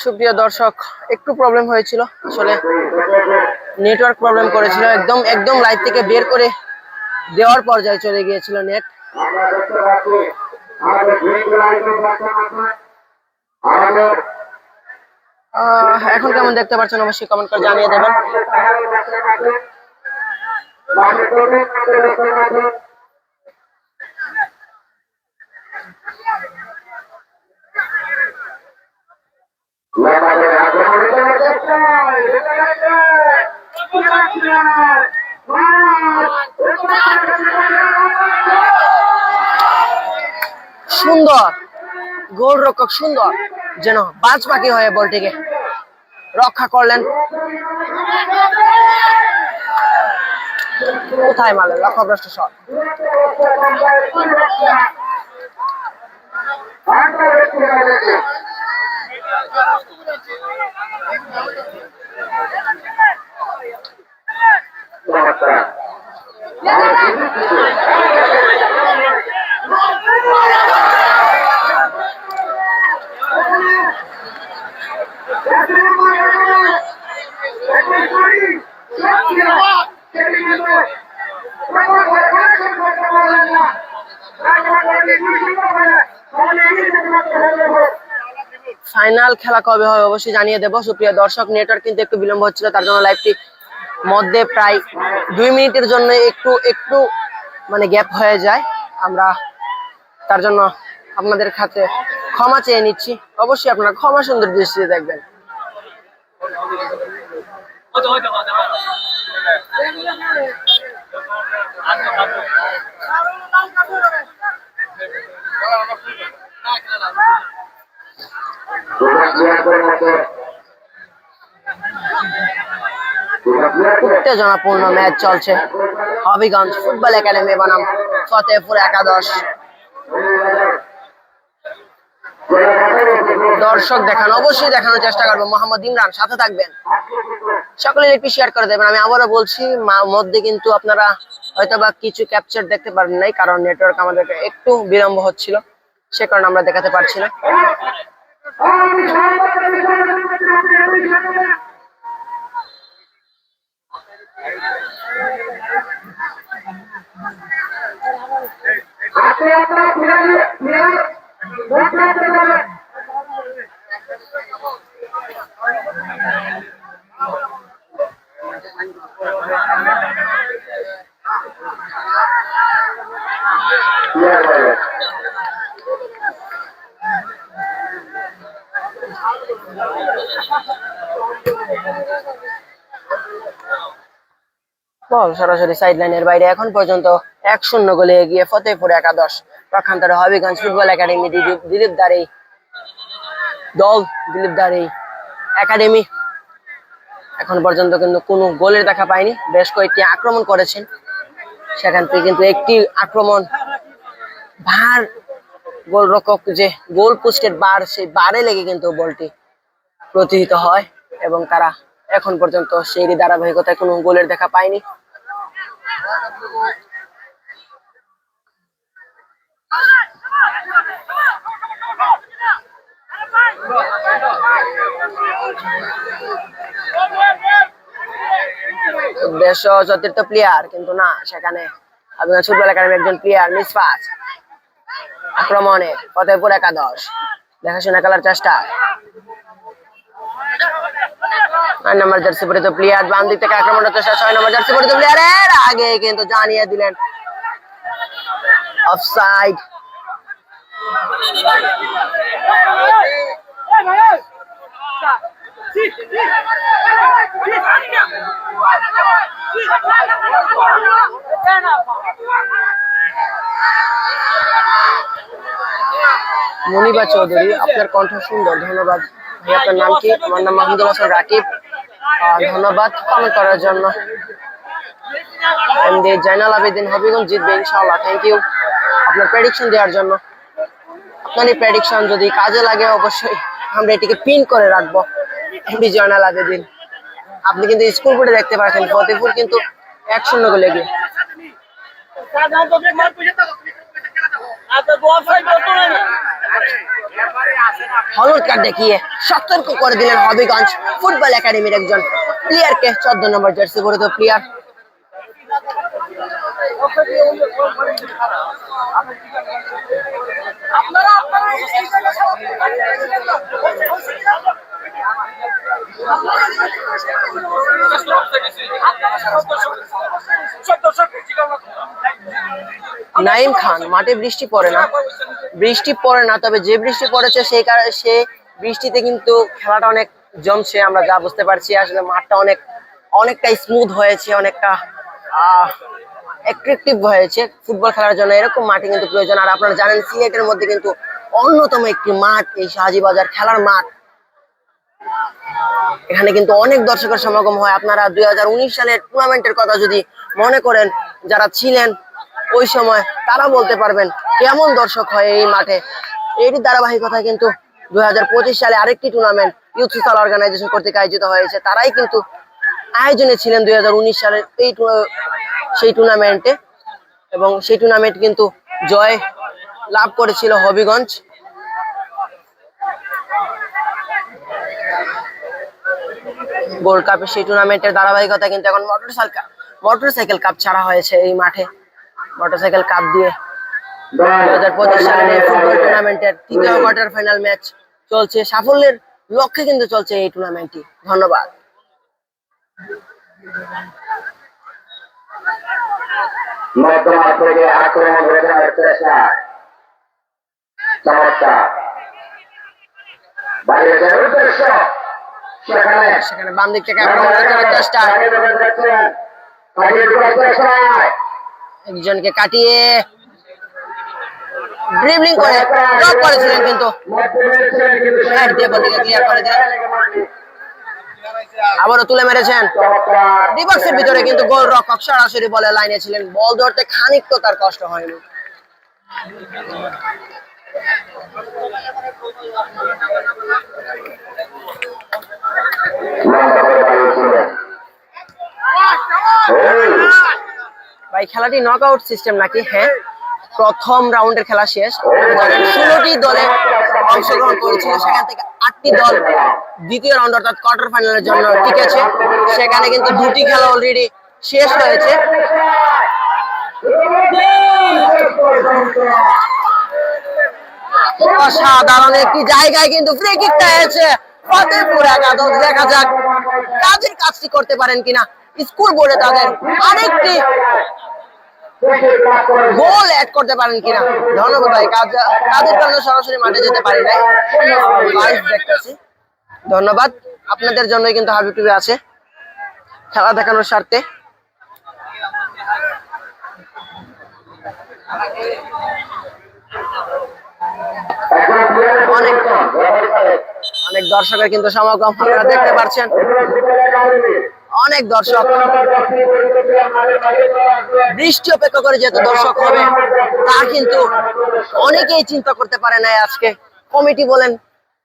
[SPEAKER 3] সুপ্রিয় দর্শক, একটু প্রবলেম হয়েছিল, আসলে নেটওয়ার্ক প্রবলেম করেছিল। একদম লাইভ থেকে বের করে দেওয়ার পর্যায়ে চলে গিয়েছিল নেট। এখন কেমন দেখতে পাচ্ছেন অবশ্যই কমেন্ট করে জানিয়ে দেবেন। সুন্দর গোলরক্ষক, সুন্দর যেন বাজ পাখি হয়ে বলটিকে রক্ষা করলেন। কোথায় মারলেন, লক্ষ্যভ্রষ্ট শট। ফাইনাল খেলা কবে হয় অবশ্যই জানিয়ে দেবো। সুপ্রিয় দর্শক, নেটওয়ার্ক কিন্তু একটু বিলম্ব হচ্ছিল, তার জন্য লাইভটি মধ্যে প্রায় 2 মিনিটের জন্য একটু মানে গ্যাপ হয়ে যায়। আমরা তার জন্য আপনাদের কাছে ক্ষমা চেয়ে নিচ্ছি। অবশ্যই আপনারা ক্ষমা সুন্দর দৃষ্টিতে দেখবেন। উত্তেজনাপূর্ণ ম্যাচ চলছে হবিগঞ্জ ফুটবল একাডেমি বনাম ফতেপুর একাদশ। দর্শক অবশ্যই দেখানোর চেষ্টা করবো। মোহাম্মদ ইমরান সাথে থাকবেন, সকলে একটু শেয়ার করে দেবেন। আমি আবারও বলছি, মধ্যে কিন্তু আপনারা হয়তোবা কিছু ক্যাপচার দেখতে পারেন নাই, কারণ নেটওয়ার্ক আমাদের একটু বিলম্ব হচ্ছিল, সে কারণে আমরা দেখাতে পারছি না। বল সরাসরি সাইড লাইনের বাইরে। এখন পর্যন্ত 1-0 গোলে এগিয়ে ফতেপুর একাদশ। পক্ষান্তরে হবিগঞ্জ ফুটবল একাডেমি দিলীপ দার একাডেমি এখন পর্যন্ত কিন্তু কোনো গোলের দেখা পায়নি, বেশ কয়েকটি আক্রমণ করেছেন, সেখান থেকে কিন্তু একটি আক্রমণ ভার গোলরক্ষক যে গোল পোস্টের বার, সেই বারে লেগে কিন্তু বলটি প্রতিহিত হয় এবং তারা এখন পর্যন্ত সেই ধারাবাহিকতায় কোনো গোলের দেখা পায়নি। উদ্দেশ্য চতুর্থ প্লেয়ার, কিন্তু না, সেখানে ফুটবল একাডেমির একজন প্লেয়ার মিসপাস। আক্রমণে ফতেপুর একাদশ দেখাশোনা খেলার চেষ্টা। 9 নম্বর জার্সি পরিহিত প্লেয়ার বাম দিক থেকে আক্রমণের চেষ্টা। 6 নম্বর জার্সি পরিহিত প্লেয়ারের আগে কিন্তু জানিয়ে দিলেন অফসাইড। মনিবা চৌধুরী, আপনার কণ্ঠ সুন্দর, ধন্যবাদ ভাই। আপনার নাম কি? আমার নাম মাহমুদুল হাসান রাকিব, ধন্যবাদ কমেন্ট করার জন্য। এমডি জাইনাল আবেদিন, হবিগঞ্জ জিতবে ইনশাআল্লাহ, থ্যাংক ইউ আপনার প্রেডিকশন দেওয়ার জন্য। আপনার এই প্রেডিকশন যদি কাজে লাগে অবশ্যই আমরা এটিকে পিন করে রাখবো। এমডি জাইনাল আবেদিন, আপনি কিন্তু স্কুল বোর্ডে দেখতে পাচ্ছেন ফতেপুর কিন্তু 1-0 গোলে এগিয়ে। হলুদ কার্ড দেখিয়ে সতর্ক করে দিলেন হবিগঞ্জ ফুটবল একাডেমির একজন প্লেয়ারকে, 14 নম্বর জার্সি পরিহিত প্লেয়ার। নাইম খান, মাঠে বৃষ্টি পড়ে না, তবে যে বৃষ্টি পড়েছে সেই কারণে সে বৃষ্টিতে কিন্তু খেলাটা অনেক জমছে, আমরা যা বুঝতে পারছি। আসলে মাঠটা অনেকটা স্মুথ হয়েছে, অনেকটা অ্যাট্রাকটিভ হয়েছে ফুটবল খেলার জন্য। এরকম মাঠে কিন্তু প্রয়োজন। আর আপনারা জানেন সিলেটের মধ্যে কিন্তু অন্যতম একটি মাঠ এই শাহজিবাজার খেলার মাঠ। এখানে কিন্তু অনেক দর্শকের সমাগম হয়। আপনারা 2019 সালের টুর্নামেন্টের কথা যদি মনে করেন, যারা ছিলেন ওই সময়, তারা বলতে পারবেন কেমন দর্শক হয় এই মাঠে। এরই ধারাবাহিকতা কিন্তু 2025 সালে আরেকটি টুর্নামেন্ট ইউথ সোশ্যাল অর্গানাইজেশন কর্তৃক আয়োজিত হয়েছে। তারাই কিন্তু আয়োজনে ছিলেন 2019 সালের সেই টুর্নামেন্টে, এবং সেই টুর্নামেন্ট কিন্তু জয় লাভ করেছিল হবিগঞ্জ। গোল্ড কাপের সেই টুর্নামেন্টের ধারাবাহিকতা কিন্তু এখন মোটরসাইকেল কাপ ছাড়া হয়েছে এই মাঠে। মোটরসাইকেল কাপ দিয়ে 2025 সালের এই ফুটবল টুর্নামেন্টের তৃতীয় কোয়ার্টার ফাইনাল ম্যাচ চলছে। সাফল্যের লক্ষ্যে কিন্তু চলছে এই টুর্নামেন্টটি। ধন্যবাদ। সেখানে বাম দিক থেকে আক্রমণ করার চেষ্টা, একজনকে কাটিয়ে ড্রিবলিং করে ড্রপ করেছিলেন, কিন্তু হেড দিয়ে বলটিকে ক্লিয়ার করে দিলেন। আবারও তুলে মেরেছেন ডিবক্সের ভিতরে, কিন্তু গোল রক্ষক সরাসরি বলে লাইনে ছিলেন। বল ধরতে খানিক তো তার কষ্ট হয়নি। ভাই, খেলাটি নকআউট সিস্টেম নাকি? হ্যাঁ, প্রথম রাউন্ডের খেলা শেষ। 16টি দলে অংশগ্রহণ করেছিল, সেখান থেকে 8টি দল দ্বিতীয় রাউন্ড অর্থাৎ কোয়ার্টার ফাইনালের জন্য টিকেছে। সেখানে কিন্তু 2টি খেলা অলরেডি শেষ হয়েছে। অসাধারণ একটি জায়গায় কিন্তু ফ্রি কিকটা হয়েছে ফতেপুর একাদশ। দেখা যাক কাজের কাজটি করতে পারেন কিনা, স্কুল বোর্ডে তাদের আরেকটি গোল অ্যাড করতে পারেন কিনা। ধন্যবাদ ভাই, কাজের কারণে সরাসরি মাঠে যেতে পারি নাই, লাইভ দেখতেছি। ধন্যবাদ, আপনাদের জন্যই কিন্তু হাবিব টিভি আছে খেলা দেখানোর স্বার্থে। অনেক দর্শকের কিন্তু সমাগম আপনারা দেখতে পাচ্ছেন, অনেক দর্শক। বৃষ্টি অপেক্ষা করে যেহেতু দর্শক হবে তা কিন্তু অনেকেই চিন্তা করতে পারে না আজকে, কমিটি বলেন,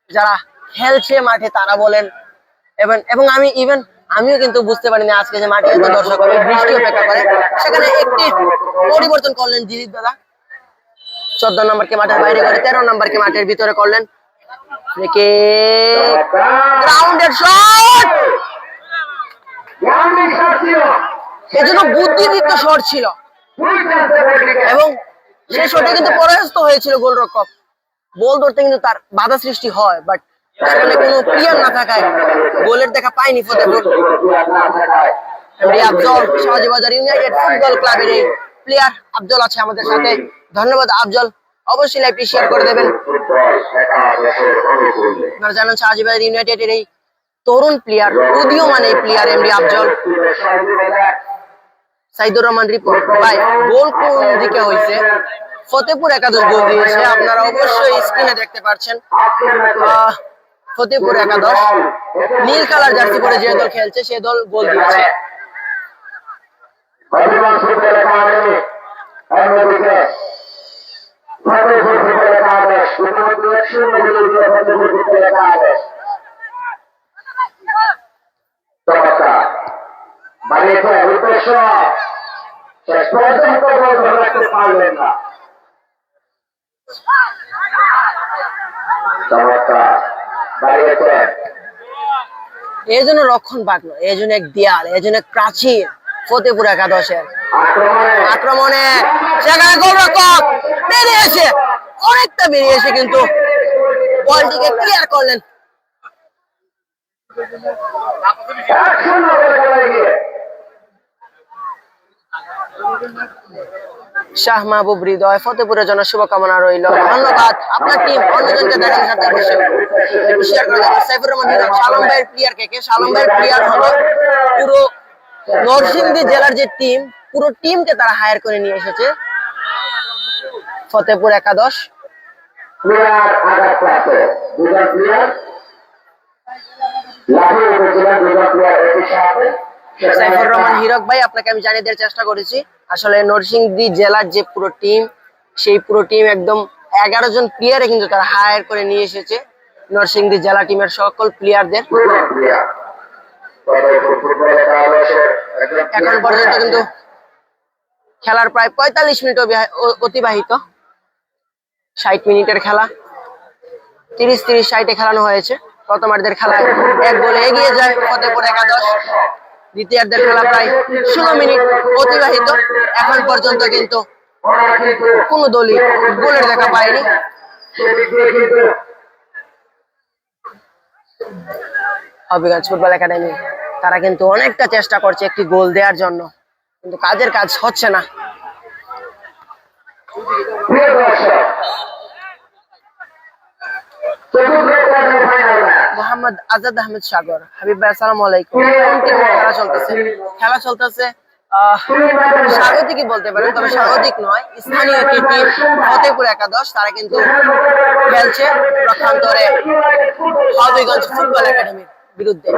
[SPEAKER 3] যারা খেলছে মাঠে তারা বলেন, এবং আমিও কিন্তু বুঝতে পারিনি আজকে যে মাঠে এত দর্শক হবে, বৃষ্টি অপেক্ষা করে। সেখানে একটি পরিবর্তন করলেন দিলীপ দাদা, 14 নম্বরকে মাঠের বাইরে করে 13 নম্বরকে মাঠের ভিতরে করলেন। গ্রাউন্ডের শট, এজন্য বুদ্ধিদীপ্ত শট ছিল এবং সেই শটে কিন্তু পরাস্ত হয়েছিল গোলরক্ষক। বল ধরতে কিন্তু তার বাধা সৃষ্টি হয়, বাট সেখানে কোনো প্লেয়ার না থাকায় গোলের দেখা পায়নি ফতেপুর। আফজল, শাহজিবাজার ইউনাইটেড ফুটবল ক্লাবের এই প্লেয়ার আফজল আছে আমাদের সাথে। ধন্যবাদ আফজল, অবশ্যই লাইভটি শেয়ার করে দেবেন। আপনারা জানেন শাহজিবাজার ইউনাইটেডের এই তরুণ প্লেয়ার, উদীয়মান এই player MD Afzal. Saidur Rahman report, ভাই গোল কোন দিকে হয়েছে? ফতেপুর একাদশ গোল দিয়েছে, আপনারা অবশ্যই স্ক্রিনে দেখতে পাচ্ছেন। ফতেপুর একাদশ নীল কালার জার্সি পরে যে দল খেলছে সে দল গোল দিয়েছে। এই জন্য রক্ষণ ভাগ নয়, এই জন্য এক দেয়াল, এই জন্য প্রাচীর ফতেপুর একাদশের। আক্রমণে সেখানে গোলরক্ষক বেরিয়েছে, অনেকটা বেরিয়েছে, কিন্তু বলটিকে ক্লিয়ার করলেন। শাহ মাহবুব হৃদয়, ফতেপুরের জন্য শুভকামনা রইল। ধন্যবাদ, আপনার টিম অন্যজনকে দেখার সাথে শেয়ার করে দেবেন। সাইফুর রহমান হীরক, শালম ভাইয়ের প্লেয়ার কে? শালম ভাইয়ের প্লেয়ার হলো পুরো নরসিংদী জেলার যে টিম, পুরো টিমকে তারা হায়ার করে নিয়ে এসেছে ফতেপুর একাদশ। সাইফুর রহমান হীরক ভাই, আপনাকে আমি জানিয়ে দেওয়ার চেষ্টা করেছি আসলে নরসিংদী জেলার যে পুরো টিম, সেই পুরো টিম একদম 11 জন প্লেয়ারে কিন্তু তারা হায়ার করে নিয়ে এসেছে নরসিংদী জেলা টিমের সকল প্লেয়ারদের। এখন পর্যন্ত কিন্তু খেলার প্রায় 45 মিনিট অতিবাহিত, 60 মিনিটের খেলা, 30-30-60 খেলানো হয়েছে। প্রথমার্ধের খেলায় 1 গোলে এগিয়ে যায় ফতেপুর একাদশ। দ্বিতীয়ার্ধের খেলা প্রায় 16 মিনিট অতিবাহিত, এখন পর্যন্ত কিন্তু কোন দলই গোলের দেখা পায়নি। হবিগঞ্জ ফুটবল একাডেমি তারা কিন্তু অনেকটা চেষ্টা করছে একটি গোল দেওয়ার জন্য, কিন্তু কাজের কাজ হচ্ছে না। মোহাম্মদ আজাদ আহমেদ সাগর, হাবিব ভাই আসসালামু আলাইকুম। খেলা চলতেছে স্বাগতিকই বলতে পারেন, তবে স্বাগতিক নয়, স্থানীয় একটি টিম ফতেপুর একাদশ, তারা কিন্তু খেলছে প্রখান্তরে হবিগঞ্জ ফুটবল একাডেমির বিরুদ্ধে।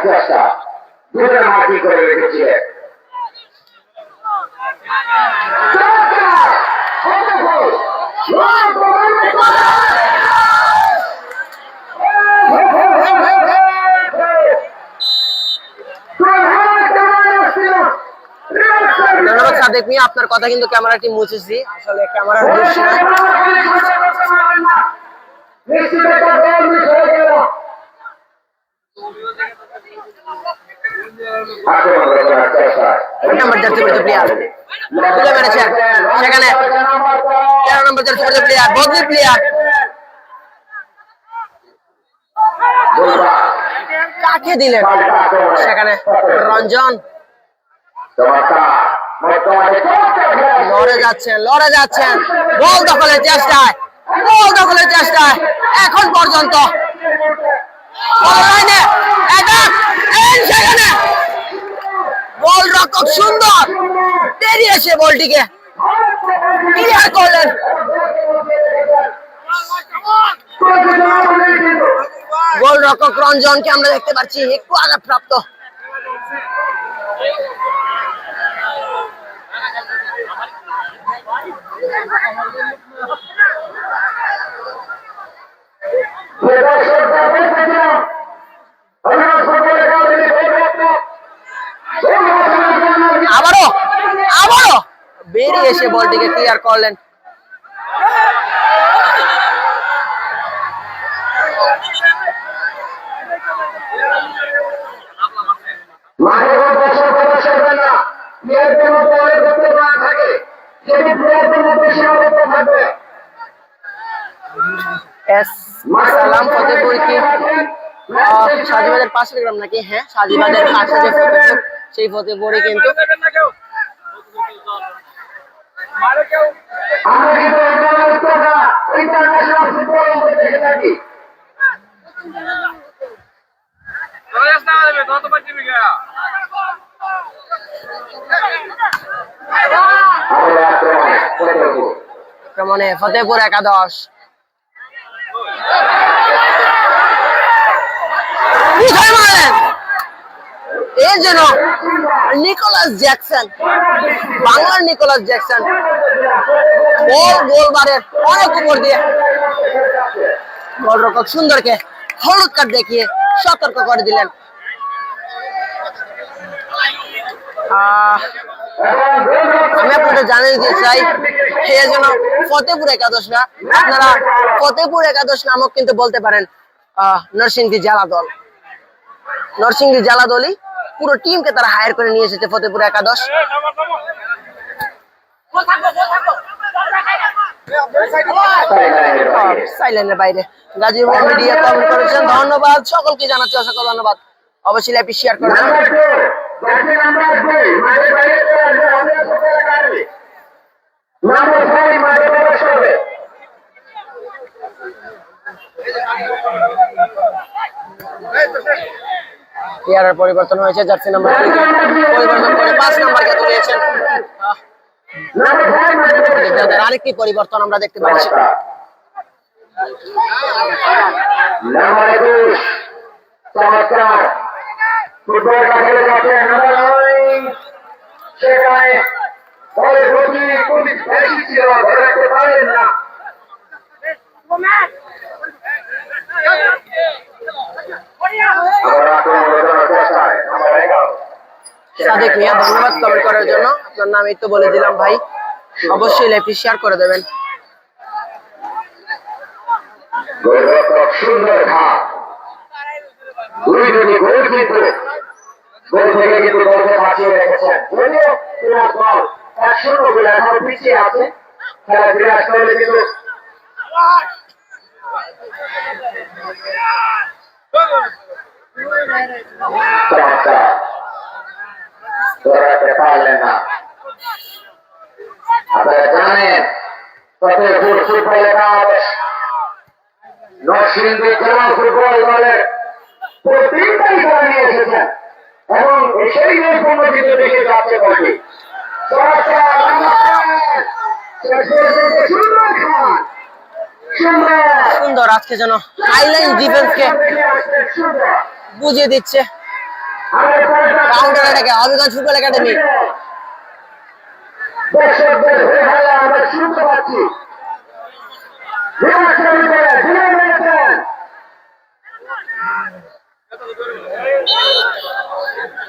[SPEAKER 2] চেষ্টা দুটো মাটি করে রেখেছিলেন।
[SPEAKER 3] ধন্যবাদ সাদেক মিয়া, আপনার কথা কিন্তু ক্যামেরাটি মুছেছি, আসলে ক্যামেরার দৃশ্য নাম্বার জার্সি পরে প্লেয়ার তুলে মেরেছে, সেখানে 13 নম্বর জার্সি পরে প্লেয়ার, বদলি প্লেয়ার কাকে দিলেন সেখানে রঞ্জন লড়ে যাচ্ছেন বল দখলের চেষ্টায় এখন পর্যন্ত সেখানে বল রক্ষক সুন্দর বেরিয়েছে বলটিকে ক্লিয়ার করলেন। গোল রক্ষক রঞ্জনকে আমরা দেখতে পাচ্ছি একটু আঘাতপ্রাপ্ত। আবারও বেরিয়ে এসে বলটিকে ক্লিয়ার করলেন। সালাম ফতেপুর কি সাজিবাদের পাশের গ্রাম নাকি? হ্যাঁ, সাজিবাদের কাছে যে ফতেপুর, সেই ফতেপুরে কিন্তু আক্রমণে ফতেপুর একাদশ। এই যেন নিকোলাস জ্যাকসন, বাংলার নিকোলাস জ্যাকসন গোলবারের অনেক উপর দিয়ে গোলরক্ষক সুন্দরকে হলুদ কার্ড দেখিয়ে সতর্ক করে দিলেন। আমি আপনাদের জানিয়ে দিতে চাই এই যেন ফতেপুর একাদশ না, আপনারা ফতেপুর একাদশ নামক কিন্তু বলতে পারেন নরসিংদী জেলা দল। নরসিংদী জেলা দলই পুরো টিমকে তারা হায়ার করে নিয়ে এসেছে ফতেপুর একাদশ। সাইলেন্টের বাইরে গাজীপুর মিডিয়া কমেন্ট করেছেন, ধন্যবাদ সকলকে জানাচ্ছি, অসংখ্য ধন্যবাদ। অবশ্যই লাইভটি শেয়ার করে দেন। প্লেয়ারের পরিবর্তন হয়েছে, জার্সি নাম্বার পরিবর্তন করে 5 নাম্বারকে তুলেছেন। আরেকটি পরিবর্তন আমরা দেখতে পাচ্ছি। সাদেক মিয়া, ধন্যবাদ কমেন্ট করার জন্য। আপনার নাম এই তো বলে দিলাম ভাই, অবশ্যই লাইভটি শেয়ার করে দেবেন।
[SPEAKER 2] পারলেন না। আপনারা জানেন ফতেপুর ফুটবল একাদশ নরসিংদী জেলা ফুটবল দলের পুরো টিমটাই তারা নিয়ে এসেছেন এবং সেই নৈপুণ্য কিন্তু দেখে যাচ্ছে বলছি।
[SPEAKER 3] সুন্দর আজকে যেন হাইলাইন ডিফেন্সকে বুঝিয়ে দিচ্ছে কাউন্টার অ্যাটাকে হবিগঞ্জ ফুটবল একাডেমি।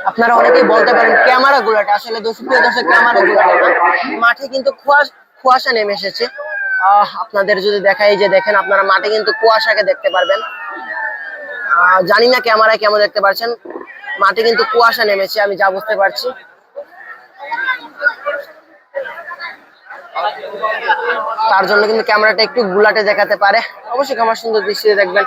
[SPEAKER 3] আপনারা অনেকেই বলতে পারেন ক্যামেরা গুলাটা আসলে দর্শকপ্রিয় দর্শক ক্যামেরা গুলাটা মাঠে কিন্তু কুয়াশা নেমে এসেছে। আপনাদের যদি দেখাই যে দেখেন আপনারা মাঠে কিন্তু কুয়াশাকে দেখতে পারবেন। জানি না ক্যামেরায় কেমন দেখতে পাচ্ছেন, মাঠে কিন্তু কুয়াশা নেমেছে আমি যা বুঝতে পারছি। তার জন্য কিন্তু ক্যামেরাটা একটু গুলাটে দেখাতে পারে, অবশ্যই ক্যামেরা সুন্দর দৃষ্টিতে দেখবেন।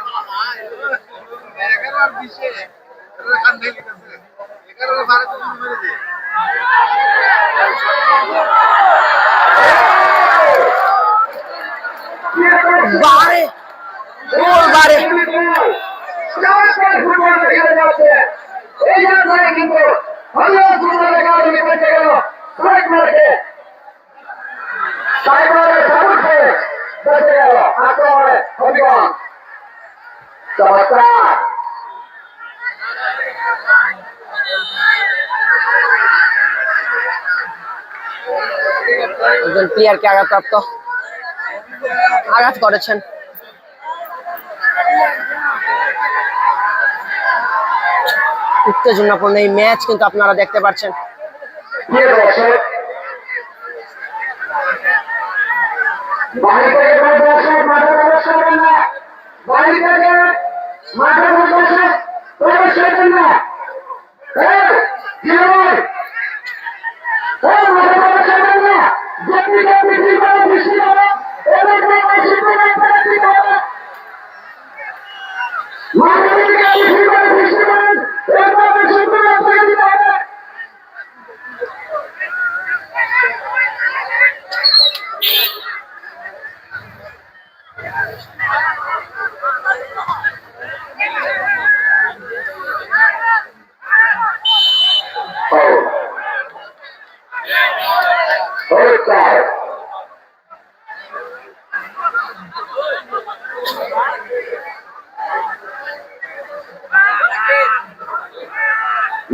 [SPEAKER 3] বারে গোল বারে
[SPEAKER 2] ফুটবল খেলে যাচ্ছে এই জায়গায় কিন্তু ভালো ফুটবল একাডেমি বেঁচে গেল স্ট্রাইক মার্কে সাইবারের সামনে বেঁচে গেল আক্রমণে হবিগঞ্জ চমৎকার
[SPEAKER 3] একজন প্লেয়ারকে আঘাতপ্রাপ্ত আঘাত করেছেন। উত্তেজনাপূর্ণ এই ম্যাচ কিন্তু আপনারা দেখতে পাচ্ছেন।
[SPEAKER 2] প্রিয় দর্শক বাড়ি থেকে দর্শক মাঠে প্রবেশ করবেন না বাড়ি থেকে মাঠে প্রবেশ করবেন না মাঠে প্রবেশ করবেন না ব্যক্তিকে বৃদ্ধি করে বৃষ্টি হবে মাঠে বৃষ্টি করে বৃষ্টি করেন এরপরে শুনতে হবে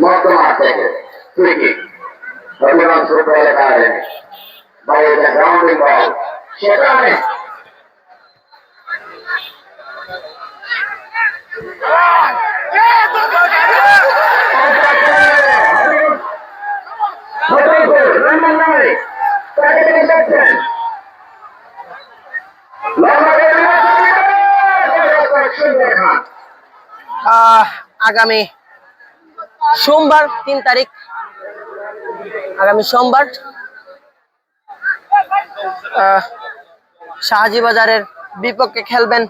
[SPEAKER 2] মধ্যমাঠ থেকে ক্রিকেট হবিগঞ্জ ফুটবল একাডেমি বাইরে গ্রাউন্ডিং বল সেখানে
[SPEAKER 3] আগামী সোমবার 3 তারিখ আগামী সোমবার শাহাজিবাজারের বিপক্ষে খেলবেন,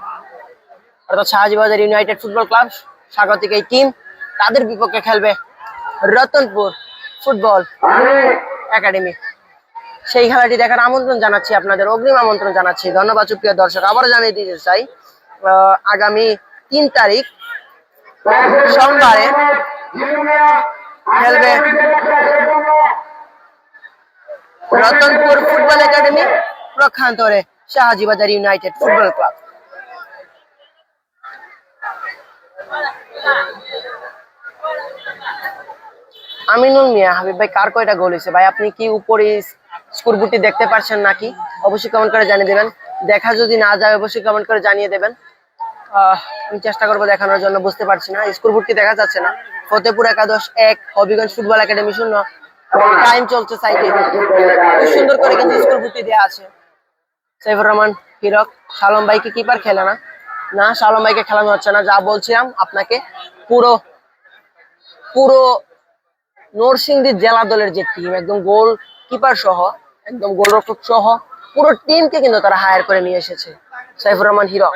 [SPEAKER 3] অর্থাৎ শাহাজিবাজার ইউনাইটেড ফুটবল ক্লাব স্বাগতিক এই টিম তাদের বিপক্ষে খেলবে রতনপুর ফুটবল একাডেমি। সেই খেলাটি দেখার আমন্ত্রণ জানাচ্ছি, আপনাদের অগ্রিম আমন্ত্রণ জানাচ্ছি। ধন্যবাদ সুপ্রিয় দর্শক। আবারও জানিয়ে দিতে চাই আগামী 3 তারিখ সোমবারে খেলবে রতনপুর ফুটবল একাডেমি প্রক্ষান্তরে Shahajibazar united football club. Aminul Mia Habib ভাই, কার কয়টা গোল হয়েছে ভাই? আপনি কি উপরে স্কোরবোর্ডটি দেখতে পাচ্ছেন নাকি? অবশ্যই কমেন্ট করে জানিয়ে দেবেন। দেখা যদি না যায় অবশ্যই কমেন্ট করে জানিয়ে দেবেন। আমি চেষ্টা করবো দেখানোর জন্য, বুঝতে পারছি না, স্কোরবোর্ডটি দেখা যাচ্ছে না। ফতেপুর একাদশ 1, হবিগঞ্জ ফুটবল একাডেমি 0। টাইম চলছে সাইডে, সুন্দর করে কিন্তু স্কোরবোর্ডটি দেওয়া আছে। সাইফুর রহমান হিরক, শালম ভাইকে কিপার খেলে না, না শালম ভাইকে খেলানো হচ্ছে না। যা বলছিলাম আপনাকে, পুরো নরসিংদী জেলা দলের যে টিম, একদম গোল কিপার সহ, একদম গোলরক্ষক সহ পুরো টিমকে কিন্তু তারা হায়ার করে নিয়ে এসেছে। সাইফুর রহমান হিরক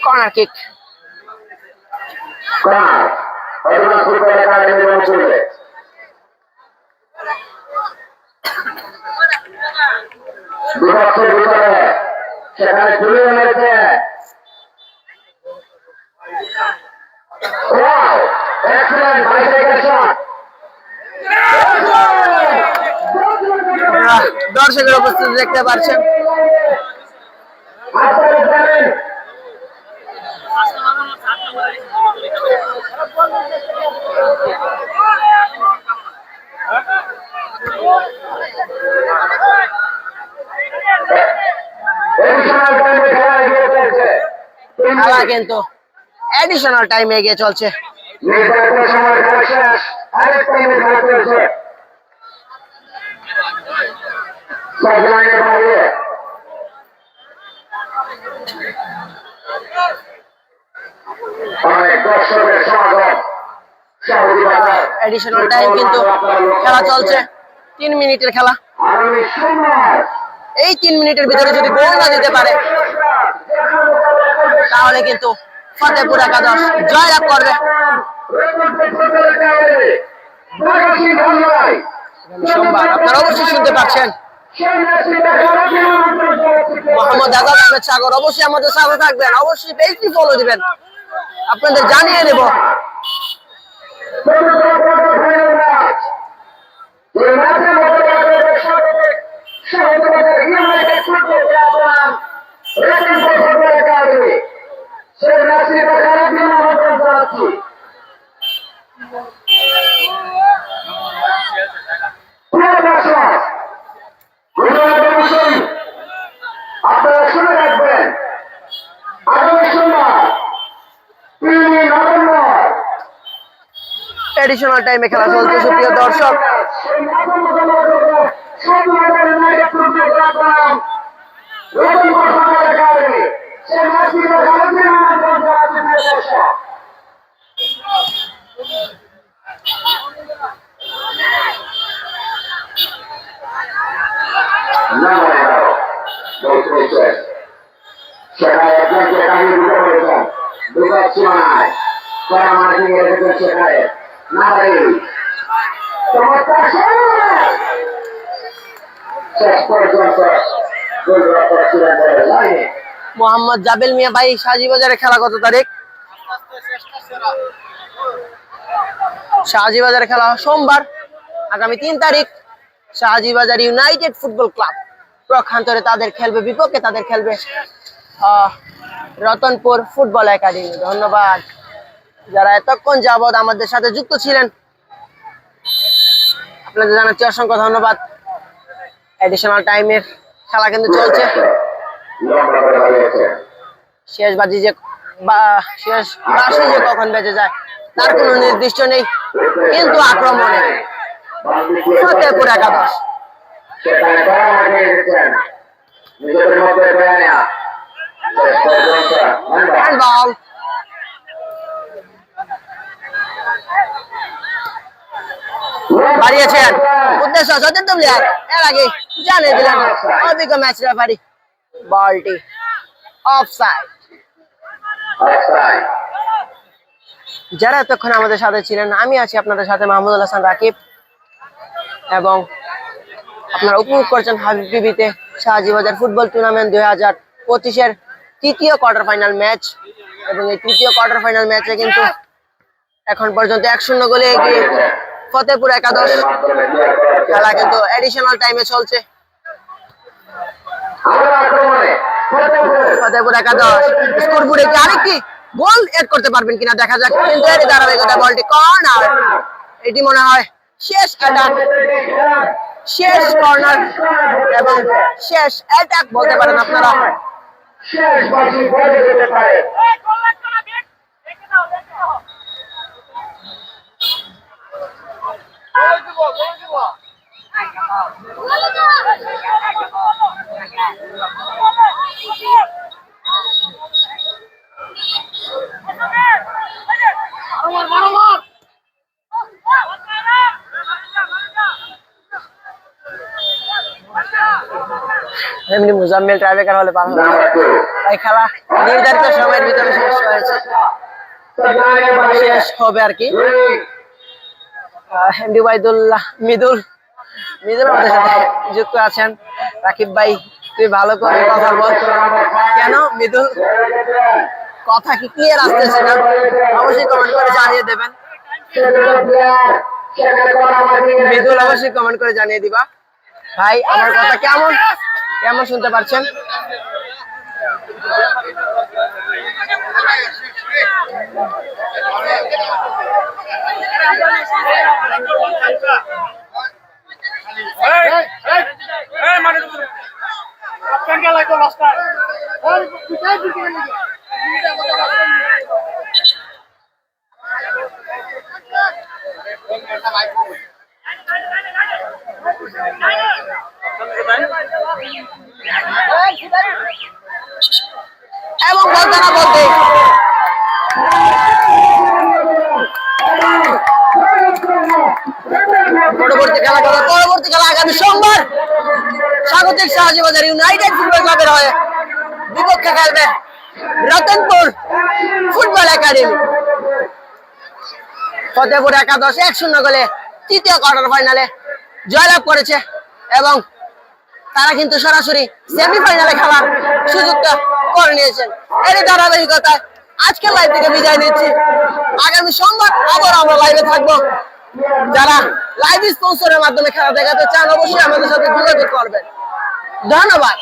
[SPEAKER 3] কর্নার কিক,
[SPEAKER 2] সেখানে ঝুলিয়ে মেরেছে।
[SPEAKER 3] দর্শকের উপস্থিতি দেখতে পাচ্ছেন। খেলা কিন্তু এডিশনাল টাইমে এগিয়ে চলছে। এডিশনাল টাইম কিন্তু খেলা চলছে। 3 মিনিটের খেলা।
[SPEAKER 2] আগামী সোমবার
[SPEAKER 3] এই 3 মিনিটের ভিতরে যদি গোল না দিতে পারে তাহলে কিন্তু ফতেপুর একাদশ জয়লাভ করবে। সোমবার আপনারা অবশ্যই শুনতে পাচ্ছেন মোহাম্মদ আজাদ আহমেদ সাগর, অবশ্যই আমাদের সাথে থাকবেন, অবশ্যই পেজটি ফলো দিবেন, আপনাদের জানিয়ে দেব।
[SPEAKER 2] আপনারা শুনে রাখবেন আগামী সোমবার 3 নভেম্বর
[SPEAKER 3] এডিশনাল টাইমে খেলা চলছে সুপ্রিয় দর্শক।
[SPEAKER 2] সেখানে একজনকে কাহিনী দিতে বলেছেন দুর্গা সীমানায় কড়া মার্কিং রেখেছেন সেখানে না পারি চমৎকার শেষ পর্যন্ত গোলরক্ষক ছিলেন বলে লাইনে
[SPEAKER 3] মোহাম্মদ জাবেল মিয়া ভাই, শাহজিবাজারে খেলা কত তারিখ? শাহজিবাজারে খেলা সোমবার আগামী 3 তারিখ। শাহজিবাজার ইউনাইটেড ফুটবল ক্লাব প্রখান্তরে তাদের খেলবে বিপক্ষে, তাদের খেলবে রতনপুর ফুটবল একাডেমি। ধন্যবাদ যারা এতক্ষণ যাবৎ আমাদের সাথে যুক্ত ছিলেন, আপনাদের জানাচ্ছি অসংখ্য ধন্যবাদ। এডিশনাল টাইমের খেলা কিন্তু চলছে।
[SPEAKER 2] লম্বা করে দাঁড়িয়েছে
[SPEAKER 3] শেষ বাজি যে শেষ বাসি যে কখন বেজে যায় তার কোনো নির্দিষ্ট নেই, কিন্তু আক্রমণে ফতেপুর একাদশ
[SPEAKER 2] সেখানে কড়া মার্কিং রেখেছেন নিজেদের মধ্যে বয়ে নেয়া শেষ পর্যন্ত
[SPEAKER 3] হ্যান্ডবল। বাড়িয়েছেন উদ্দেশ্য সতীর্থ প্লেয়ার, এর আগে জানিয়ে দিলেন অভিজ্ঞ ম্যাচ রেফারি বলটি অফসাইড।
[SPEAKER 2] অফসাইড
[SPEAKER 3] যারা এতক্ষণ আমাদের সাথে ছিলেন, আমি আছি আপনাদের সাথে মাহমুদুল হাসান রাকিব, এবং আপনারা উপভোগ করছেন হাবিব টিভিতে শাহজিবাজার ফুটবল টুর্নামেন্ট 2025-এর তৃতীয় কোয়ার্টার ফাইনাল ম্যাচ। এবং এই তৃতীয় কোয়ার্টার ফাইনাল ম্যাচে কিন্তু এখন পর্যন্ত 1-0 গোলে এগিয়ে ফতেপুর একাদশ। খেলা কিন্তু এডিশনাল টাইমে চলছে। ফতেপুর একাদশ স্কোরবোর্ডে কি আরেকটি গোল এড করতে পারবেন কিনা দেখা যাক, কিন্তু এর ধারাবাহিকতা বলটি কর্নার, এটি মনে হয় শেষ অ্যাটাক, শেষ কর্নার এবং শেষ অ্যাটাক বলতে পারেন আপনারা।
[SPEAKER 2] শেষ বাজি বলে যেতে পারে
[SPEAKER 3] এমনি মুজাম্মেল ট্রাইবেকার হলে পার হবে। এই খেলা নির্ধারিত সময়ের ভিতরে শেষ হয়েছে, শেষ হবে আর কি। এমডি ওয়াইদুল্লাহ মিদুল আমাদের সাথে যুক্ত আছেন। রাকিব ভাই তুই ভালো করে কথা বল, কেন মিদুল কথা কি ক্লিয়ার আসতেছে না? অবশ্যই কমেন্ট করে জানিয়ে দেবেন। মিদুল অবশ্যই কমেন্ট করে জানিয়ে দিবা ভাই আমার কথা কেমন কেমন শুনতে পাচ্ছেন। এবং বলতে না বলতে পরবর্তী খেলা স্বাগতিক শাহজিবাজার ইউনাইটেড ফুটবল ক্লাবের হয়ে বিপক্ষে খেলবে রতনপুর ফুটবল একাডেমি। ফতেপুর একাদশ 1-0 গোলে তৃতীয় কোয়ার্টার ফাইনালে জয়লাভ করেছে এবং তারা কিন্তু সরাসরি সেমিফাইনালে খেলার সুযোগটা করে নিয়েছেন। এর ধারাবাহিকতায় আজকের লাইভ থেকে বিদায় নিচ্ছি। আগামী সোমবার আবার আমরা লাইভে থাকবো। যারা লাইভ স্পন্সরের মাধ্যমে খেলা দেখাতে চান অবশ্যই আমাদের সাথে যোগাযোগ করবেন। ধন্যবাদ।